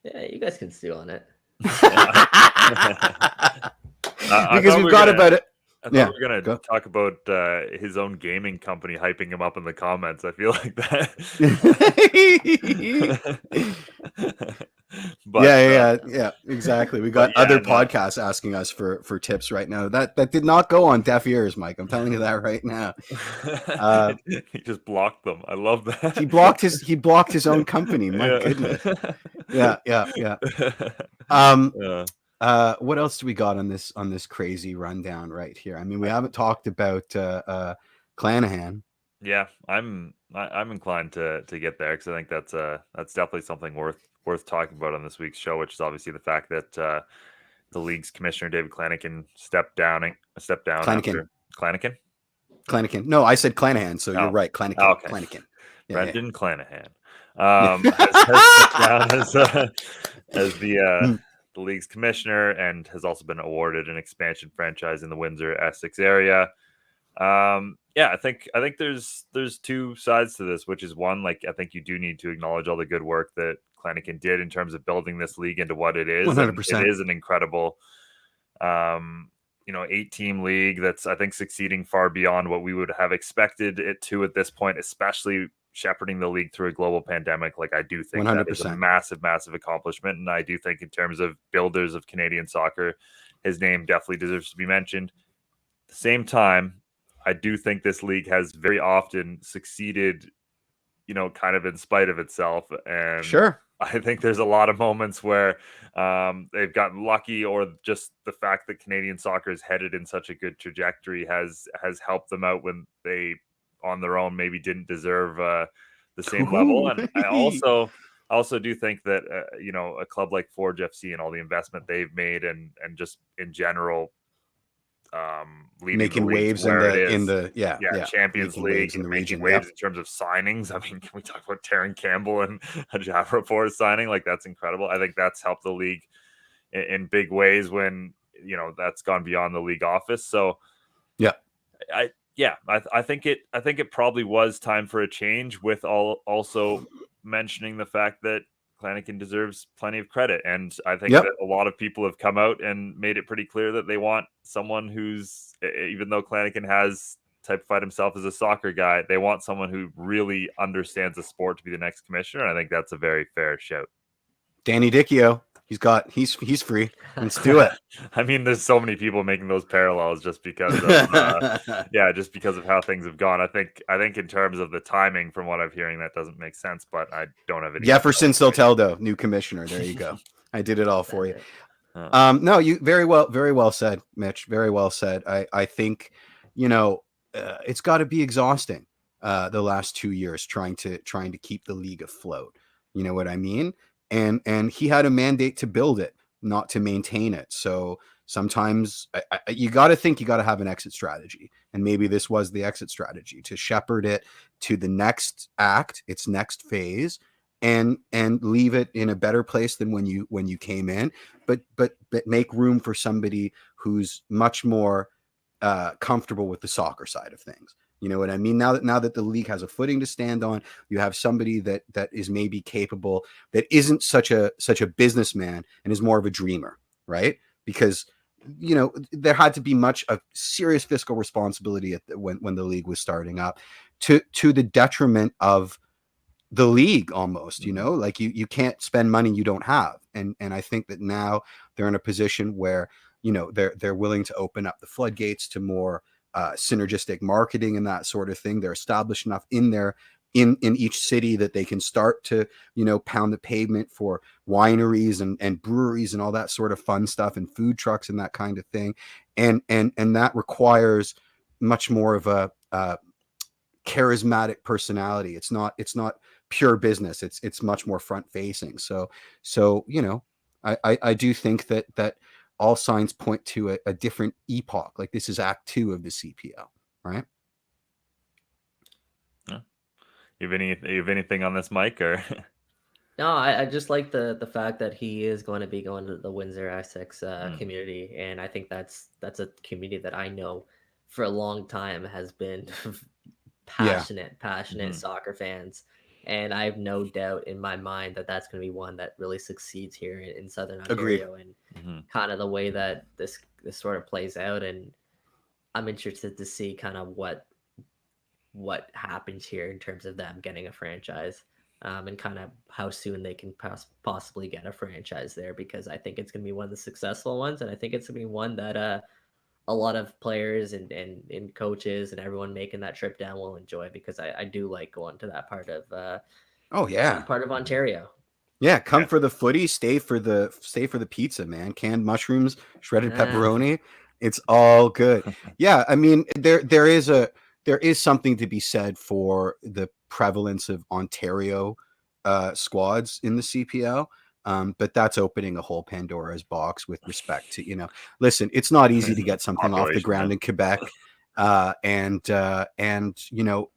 Yeah, you guys can stew on it. Because we've got about it. I thought we were going to talk about his own gaming company hyping him up in the comments. I feel like that. But, yeah, exactly. We got other podcasts asking us for tips right now. That did not go on deaf ears, Mike. I'm telling you that right now. He just blocked them. I love that. He blocked his own company. My goodness. Yeah. What else do we got on this crazy rundown right here? I mean, we haven't talked about Clanahan. Yeah, I'm inclined to get there because I think that's definitely something worth talking about on this week's show, which is obviously the fact that the league's commissioner David Klanahan stepped down. Klanahan. No, I said Clanahan, so you're right. Klanahan. Oh, okay. Klanahan. Brendan Klanahan has stepped down as the league's commissioner and has also been awarded an expansion franchise in the Windsor Essex area. I think there's two sides to this, which is one, like, I think you do need to acknowledge all the good work that Klanahan did in terms of building this league into what it is. 100%. It is an incredible 8-team league that's, I think, succeeding far beyond what we would have expected it to at this point, especially shepherding the league through a global pandemic. Like, I do think 100%. That is a massive accomplishment. And I do think in terms of builders of Canadian soccer, his name definitely deserves to be mentioned. At the same time, I do think this league has very often succeeded, kind of in spite of itself. And sure, I think there's a lot of moments where they've gotten lucky, or just the fact that Canadian soccer is headed in such a good trajectory has helped them out when they, on their own, maybe didn't deserve the same level. And I also do think that a club like Forge FC and all the investment they've made and just in general making waves in the Champions League and making waves in terms of signings. I mean, can we talk about Taron Campbell and Javapur signing? Like, that's incredible. I think that's helped the league in big ways when that's gone beyond the league office. So I think it probably was time for a change, with also mentioning the fact that Klanahan deserves plenty of credit. And I think that a lot of people have come out and made it pretty clear that they want someone who's, even though Klanahan has typified himself as a soccer guy, they want someone who really understands the sport to be the next commissioner. And I think that's a very fair shout. Danny Dichio. He's free. Let's do it. I mean, there's so many people making those parallels just because of how things have gone. I think in terms of the timing, from what I'm hearing, that doesn't make sense, but I don't have any. Jefferson Soteldo, new commissioner. There you go. I did it all for you. No, you very well said, Mitch. Very well said. I think, it's got to be exhausting the last 2 years trying to keep the league afloat. You know what I mean? And he had a mandate to build it, not to maintain it. So sometimes you got to think you got to have an exit strategy. And maybe this was the exit strategy, to shepherd it to the next act, its next phase, and leave it in a better place than when you came in, but make room for somebody who's much more comfortable with the soccer side of things. You know what I mean? Now that the league has a footing to stand on, you have somebody that is maybe capable, that isn't such a businessman and is more of a dreamer, right? Because there had to be much of serious fiscal responsibility when the league was starting up, to the detriment of the league almost. Like you can't spend money you don't have, and I think that now they're in a position where they're willing to open up the floodgates to more synergistic marketing and that sort of thing. They're established enough in each city that they can start to pound the pavement for wineries and breweries and all that sort of fun stuff, and food trucks and that kind of thing, and that requires much more of a charismatic personality. It's not pure business. It's much more front facing. So I do think that all signs point to a different epoch. Like, this is Act 2 of the CPL, right? Yeah. You have anything on this, Mike? Or no, I just like the fact that he is going to be going to the Windsor Essex community, and I think that's a community that I know for a long time has been passionate soccer fans. And I have no doubt in my mind that that's going to be one that really succeeds here in Southern Ontario. Agreed. And kind of the way that this sort of plays out. And I'm interested to see kind of what happens here in terms of them getting a franchise, and kind of how soon they can possibly get a franchise there, because I think it's going to be one of the successful ones. And I think it's going to be one that a lot of players and coaches and everyone making that trip down will enjoy, because I do like going to that part of part of Ontario. Yeah, come for the footy, stay for the pizza, man. Canned mushrooms, shredded pepperoni. It's all good. Yeah, I mean, there is something to be said for the prevalence of Ontario squads in the CPL. But that's opening a whole Pandora's box with respect to, listen, it's not easy to get something off the ground in Quebec. And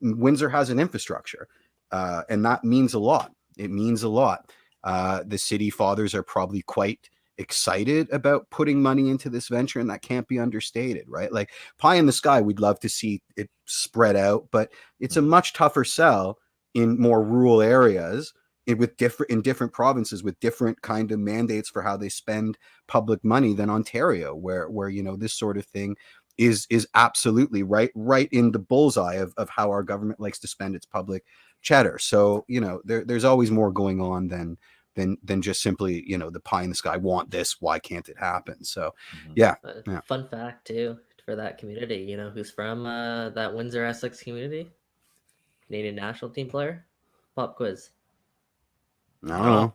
Windsor has an infrastructure, and that means a lot. It means a lot. The city fathers are probably quite excited about putting money into this venture, and that can't be understated, right? Like, pie in the sky, we'd love to see it spread out, but it's a much tougher sell in more rural areas, in different provinces with different kind of mandates for how they spend public money than Ontario, where this sort of thing is absolutely right in the bullseye of how our government likes to spend its public cheddar. So there's always more going on than just simply the pie in the sky, want this, why can't it happen? So yeah. Fun fact too for that community, who's from that Windsor Essex community, Canadian national team player. Pop quiz. No.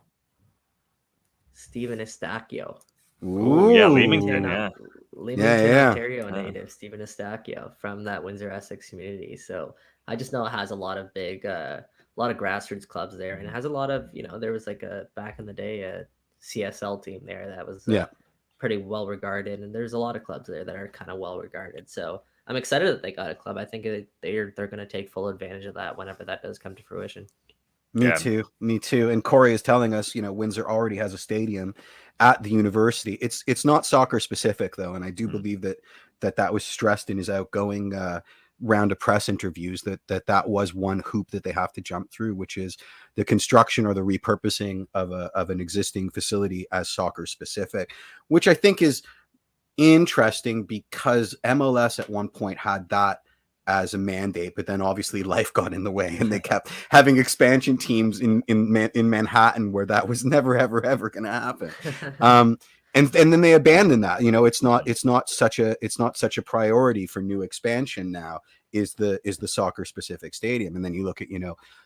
Stephen Estacchio. Ooh. Yeah, Leamington, Ontario native, Stephen Estacchio from that Windsor Essex community. So I just know it has a lot of big, a lot of grassroots clubs there, and it has a lot of, there was like back in the day, a CSL team there that was pretty well regarded, and there's a lot of clubs there that are kind of well regarded. So I'm excited that they got a club. I think they're going to take full advantage of that whenever that does come to fruition. Me too. And Corey is telling us, Windsor already has a stadium at the university. It's not soccer specific though, and I do believe that was stressed in his outgoing round of press interviews, that was one hoop that they have to jump through, which is the construction or the repurposing of an existing facility as soccer specific, which I think is interesting because MLS at one point had that as a mandate, but then obviously life got in the way, and they kept having expansion teams in Manhattan, where that was never ever going to happen. And then they abandoned that. It's not such a priority for new expansion now. Is the soccer specific stadium. And then you look at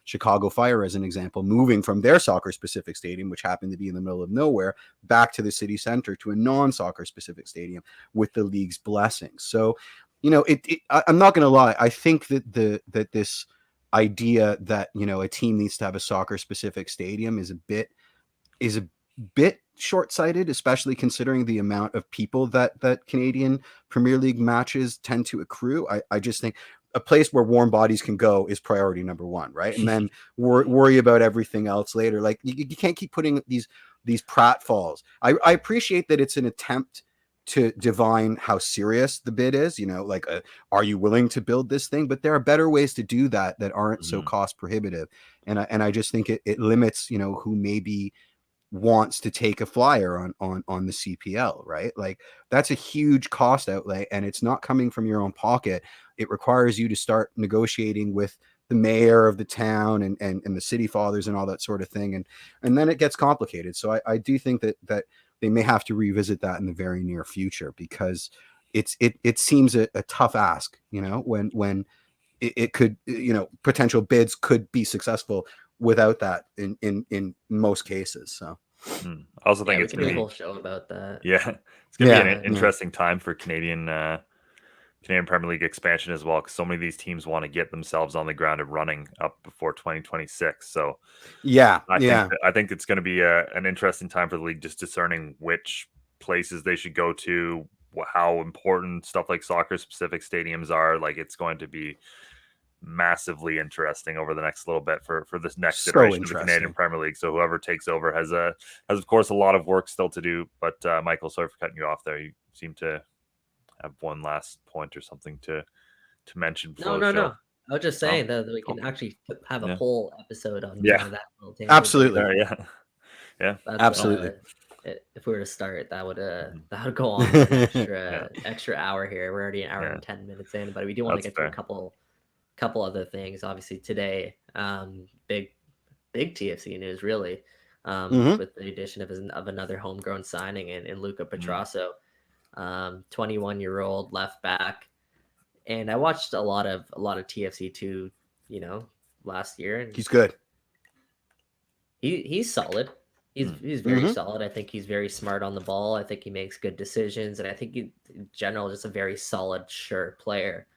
Chicago Fire as an example, moving from their soccer specific stadium, which happened to be in the middle of nowhere, back to the city center to a non-soccer specific stadium with the league's blessing. So I'm not going to lie. I think that this idea that a team needs to have a soccer specific stadium is a bit short-sighted, especially considering the amount of people that Canadian Premier League matches tend to accrue. I just think a place where warm bodies can go is priority number one, right? And then worry about everything else later. Like you can't keep putting these pratfalls. I appreciate that it's an attempt to divine how serious the bid is, like, are you willing to build this thing? But there are better ways to do that aren't so cost prohibitive. And I just think it limits, who maybe wants to take a flyer on the CPL, right? Like, that's a huge cost outlay, and it's not coming from your own pocket. It requires you to start negotiating with the mayor of the town and the city fathers and all that sort of thing. And then it gets complicated. So I do think that they may have to revisit that in the very near future, because it seems a tough ask, when it could, potential bids could be successful without that in most cases. So I also think it's going to be a whole show about that. Yeah, it's going to be an interesting time for Canadian Premier League expansion as well, because so many of these teams want to get themselves on the ground and running up before 2026. So I think it's going to be an interesting time for the league, just discerning which places they should go to, how important stuff like soccer specific stadiums are. Like, it's going to be massively interesting over the next little bit for this next iteration of the Canadian Premier League. So whoever takes over has of course a lot of work still to do. But Michael, sorry for cutting you off there. You seem to have one last point or something to mention. No. I was just saying that we can actually have a whole episode on that. Absolutely. Yeah. Absolutely. If we were to start, that would go on for an extra hour here. We're already an hour and 10 minutes in, but we do want to get to a couple other things. Obviously today, big TFC news really, with the addition of another homegrown signing in Luca Petrasso, 21-year-old left back. And I watched a lot of TFC 2, last year, and he's good. He's solid. He's very solid. I think he's very smart on the ball. I think he makes good decisions, and I think in general just a very solid, sure player.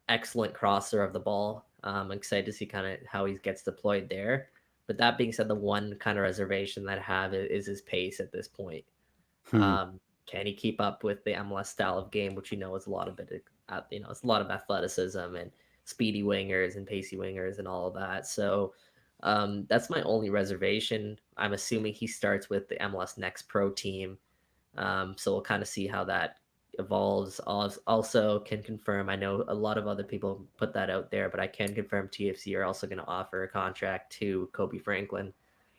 Excellent crosser of the ball. I'm excited to see kind of how he gets deployed there. But that being said, the one kind of reservation that I have is his pace at this point. Can he keep up with the MLS style of game, which is a lot of it's a lot of athleticism and speedy wingers and pacey wingers and all of that. So that's my only reservation. I'm assuming he starts with the MLS Next Pro team. So we'll kind of see how that evolves. Also can confirm, I know a lot of other people put that out there, but I can confirm TFC are also going to offer a contract to Kobe Franklin,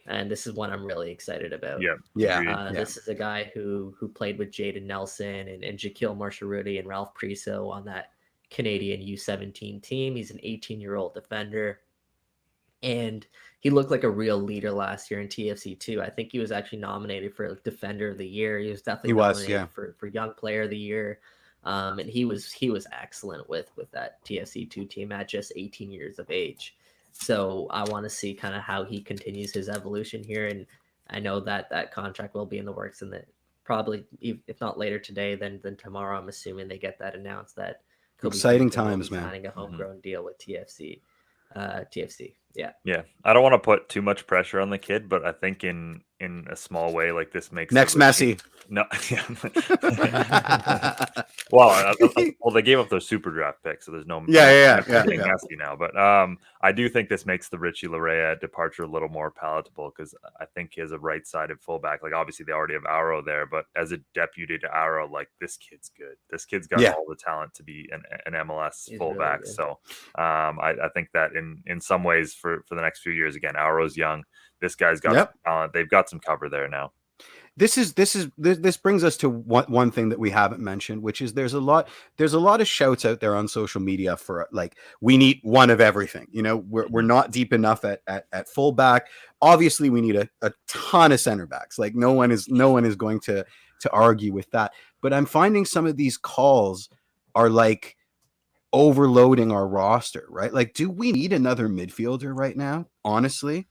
and this is one I'm really excited about. This is a guy who played with Jaden Nelson and Jaquil Marshall-Rudy and Ralph Priso on that Canadian U17 team. He's an 18-year-old defender, and he looked like a real leader last year in TFC too. I think he was actually nominated for Defender of the Year. He was definitely nominated for Young Player of the Year. And he was excellent with that TFC 2 team at just 18 years of age. So I want to see kind of how he continues his evolution here. And I know that contract will be in the works, and that probably, if not later today, then tomorrow, I'm assuming they get that announced that Kobe exciting times, man. Signing a homegrown deal with TFC. Yeah. I don't want to put too much pressure on the kid, but I think in a small way, like, this makes next Messi. No, well, they gave up those super draft picks, so there's no Messi now. But I do think this makes the Richie Laryea departure a little more palatable, because I think he has a right-sided fullback. Like, obviously they already have Arrow there, but as a deputy to Arrow, like, this kid's good. This kid's got all the talent to be an MLS fullback. Really, so I think that in some ways for the next few years, again, Arrow's young. This guy's got some talent. They've got some cover there now. This brings us to one thing that we haven't mentioned, which is there's a lot of shouts out there on social media for, like, we need one of everything. We're not deep enough at fullback. Obviously, we need a ton of center backs. Like, no one is going to argue with that. But I'm finding some of these calls are like overloading our roster, right? Like, do we need another midfielder right now? Honestly,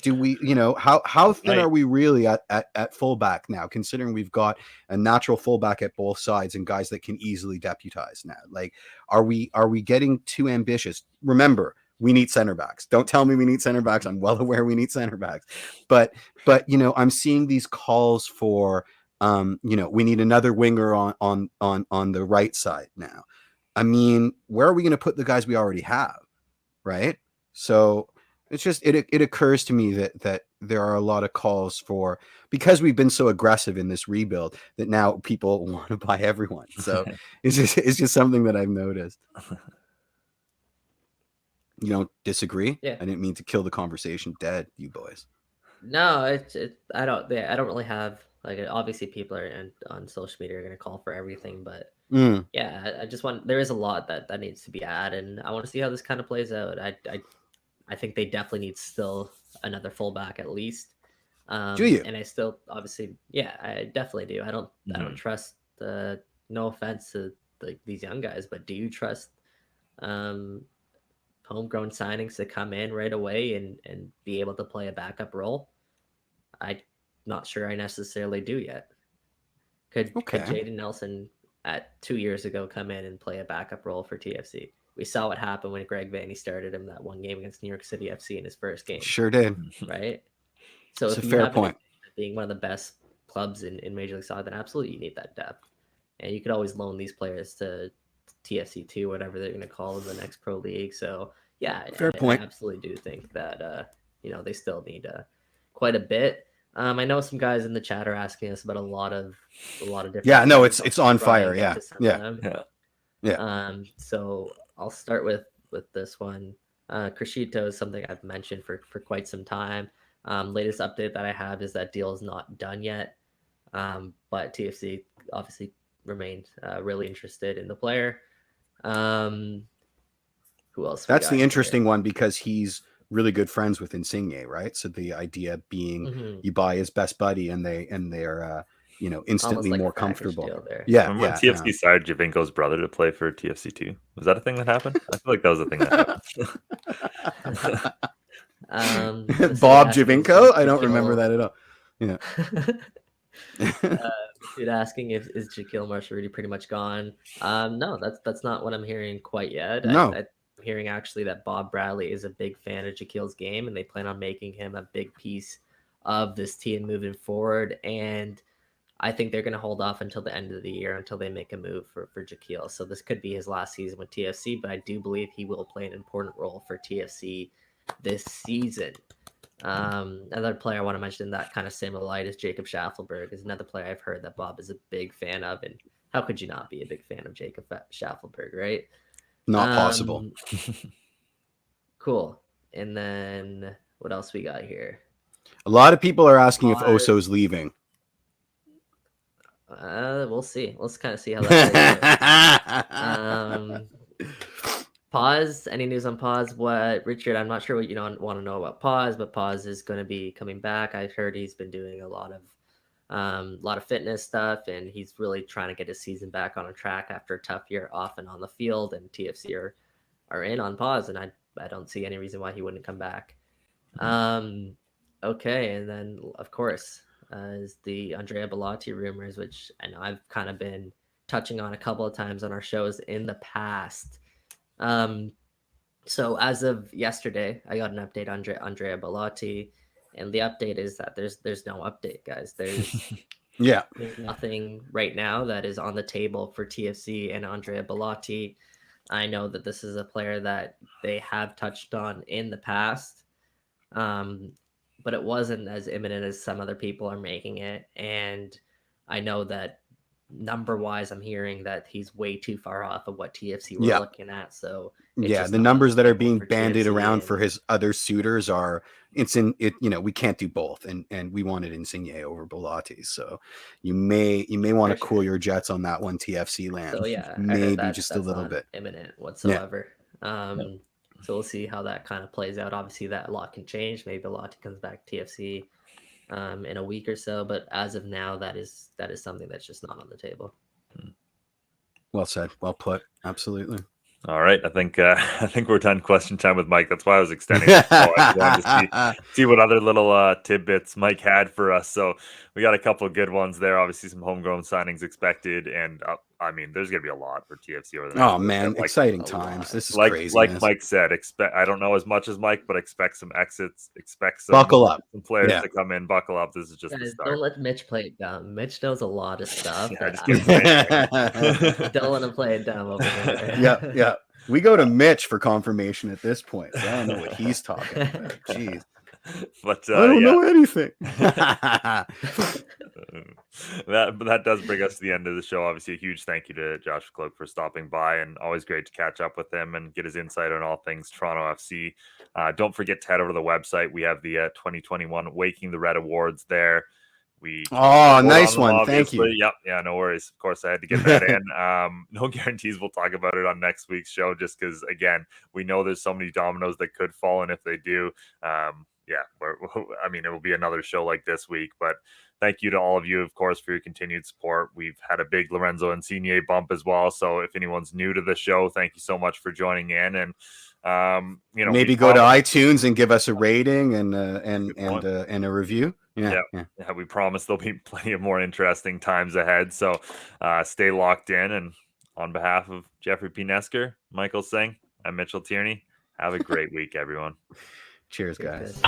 do we, how thin are we really at fullback now, considering we've got a natural fullback at both sides and guys that can easily deputize now? Like, are we getting too ambitious? Remember, we need center backs. Don't tell me we need center backs. I'm well aware we need center backs, but I'm seeing these calls for, we need another winger on the right side now. I mean, where are we going to put the guys we already have? Right. So It's just it occurs to me that there are a lot of calls for, because we've been so aggressive in this rebuild, that now people want to buy everyone. So it's just something that I've noticed. You don't disagree? Yeah. I didn't mean to kill the conversation dead, you boys. No, I don't really have, like, obviously people are on social media are going to call for everything, but yeah, I just want, there is a lot that needs to be added, and I want to see how this kind of plays out. I think they definitely need still another fullback at least. Do you? And I still, obviously, yeah, I definitely do. I don't trust no offense to these young guys, but do you trust homegrown signings to come in right away and be able to play a backup role? I'm not sure I necessarily do yet. Could Jaden Nelson at 2 years ago come in and play a backup role for TFC? We saw what happened when Greg Vanney started him that one game against New York City FC in his first game. Sure did. Right? So it's if a you fair have point. Being one of the best clubs in Major League Soccer, then absolutely you need that depth. And you could always loan these players to TFC2, whatever they're going to call the next pro league. So yeah, fair point. I absolutely do think that they still need quite a bit. I know some guys in the chat are asking us about a lot of different. Yeah, no, it's on fire. Yeah. So I'll start with this one. Crescito is something I've mentioned for quite some time. Latest update that I have is that deal is not done yet, but TFC obviously remained really interested in the player. Who else? That's the interesting one, because he's really good friends with Insigne, right? So the idea being you buy his best buddy and they're instantly like more comfortable. Yeah. Remember when TFC signed Javinko's brother to play for TFC2? Was that a thing that happened? I feel like that was a thing that happened. Bob Javinko? I don't remember that at all. Yeah. Dude asking is Jaquil Marshall pretty much gone? No, that's not what I'm hearing quite yet. No. I'm hearing actually that Bob Bradley is a big fan of Jaquil's game, and they plan on making him a big piece of this team moving forward. And I think they're going to hold off until the end of the year until they make a move for Jaquil. So this could be his last season with TFC, but I do believe he will play an important role for TFC this season. Another player I want to mention in that kind of similar light is Jacob Schaffelberg, is another player I've heard that Bob is a big fan of. And how could you not be a big fan of Jacob Schaffelberg, right? Not possible. Cool. And then what else we got here? A lot of people are asking if Oso's leaving. We'll see. Let's kind of see how that plays out. Pause. Any news on Pause? What, Richard? I'm not sure what you want to know about Pause, but Pause is going to be coming back. I've heard he's been doing a lot of fitness stuff, and he's really trying to get his season back on a track after a tough year off and on the field. And TFC are in on Pause, and I don't see any reason why he wouldn't come back. Okay, and then of course is the Andrea Belotti rumors, which I know I've kind of been touching on a couple of times on our shows in the past. So as of yesterday, I got an update on Andrea Belotti, and the update is that there's no update, guys. There's nothing right now that is on the table for TFC and Andrea Belotti. I know that this is a player that they have touched on in the past, but it wasn't as imminent as some other people are making it. And I know that number-wise, I'm hearing that he's way too far off of what TFC were looking at. So the numbers that are being bandied around for his other suitors are we can't do both, and we wanted Insigne over Belotti. So you may want to cool your jets on that one, TFC land. So yeah, maybe just a little bit imminent whatsoever. So we'll see how that kind of plays out. Obviously, that a lot can change. Maybe Belotti comes back to TFC in a week or so, but as of now, that is something that's just not on the table. Well said, well put. Absolutely. All right, I think we're done question time with Mike. That's why I was extending it. I wanted to see what other little tidbits Mike had for us. So we got a couple of good ones there. Obviously, some homegrown signings expected, and I mean, there's gonna be a lot for TFC over the next man, exciting times. This is crazy. Like Mike said, I don't know as much as Mike, but expect some exits. Expect some buckle up. Some players to come in. Buckle up. This is just the start. Don't let Mitch play it dumb. Mitch knows a lot of stuff. Don't want to play it dumb over there. Yeah. We go to Mitch for confirmation at this point, so I don't know what he's talking about. Jeez. But I don't know anything. that does bring us to the end of the show. Obviously, a huge thank you to Josh Kloke for stopping by, and always great to catch up with him and get his insight on all things Toronto FC. Don't forget to head over to the website. We have the 2021 Waking the Red Awards there. Nice one. Thank you. Yep. Yeah, no worries. Of course, I had to get that in. No guarantees we'll talk about it on next week's show, just because, again, we know there's so many dominoes that could fall, and if they do, it will be another show like this week. But thank you to all of you, of course, for your continued support. We've had a big Lorenzo Insigne bump as well. So if anyone's new to the show, thank you so much for joining in. And maybe go to iTunes and give us a rating and a review. Yeah, we promise there'll be plenty of more interesting times ahead. So stay locked in. And on behalf of Jeffrey P. Nesker, Michael Singh, I'm Mitchell Tierney. Have a great week, everyone. Cheers, guys.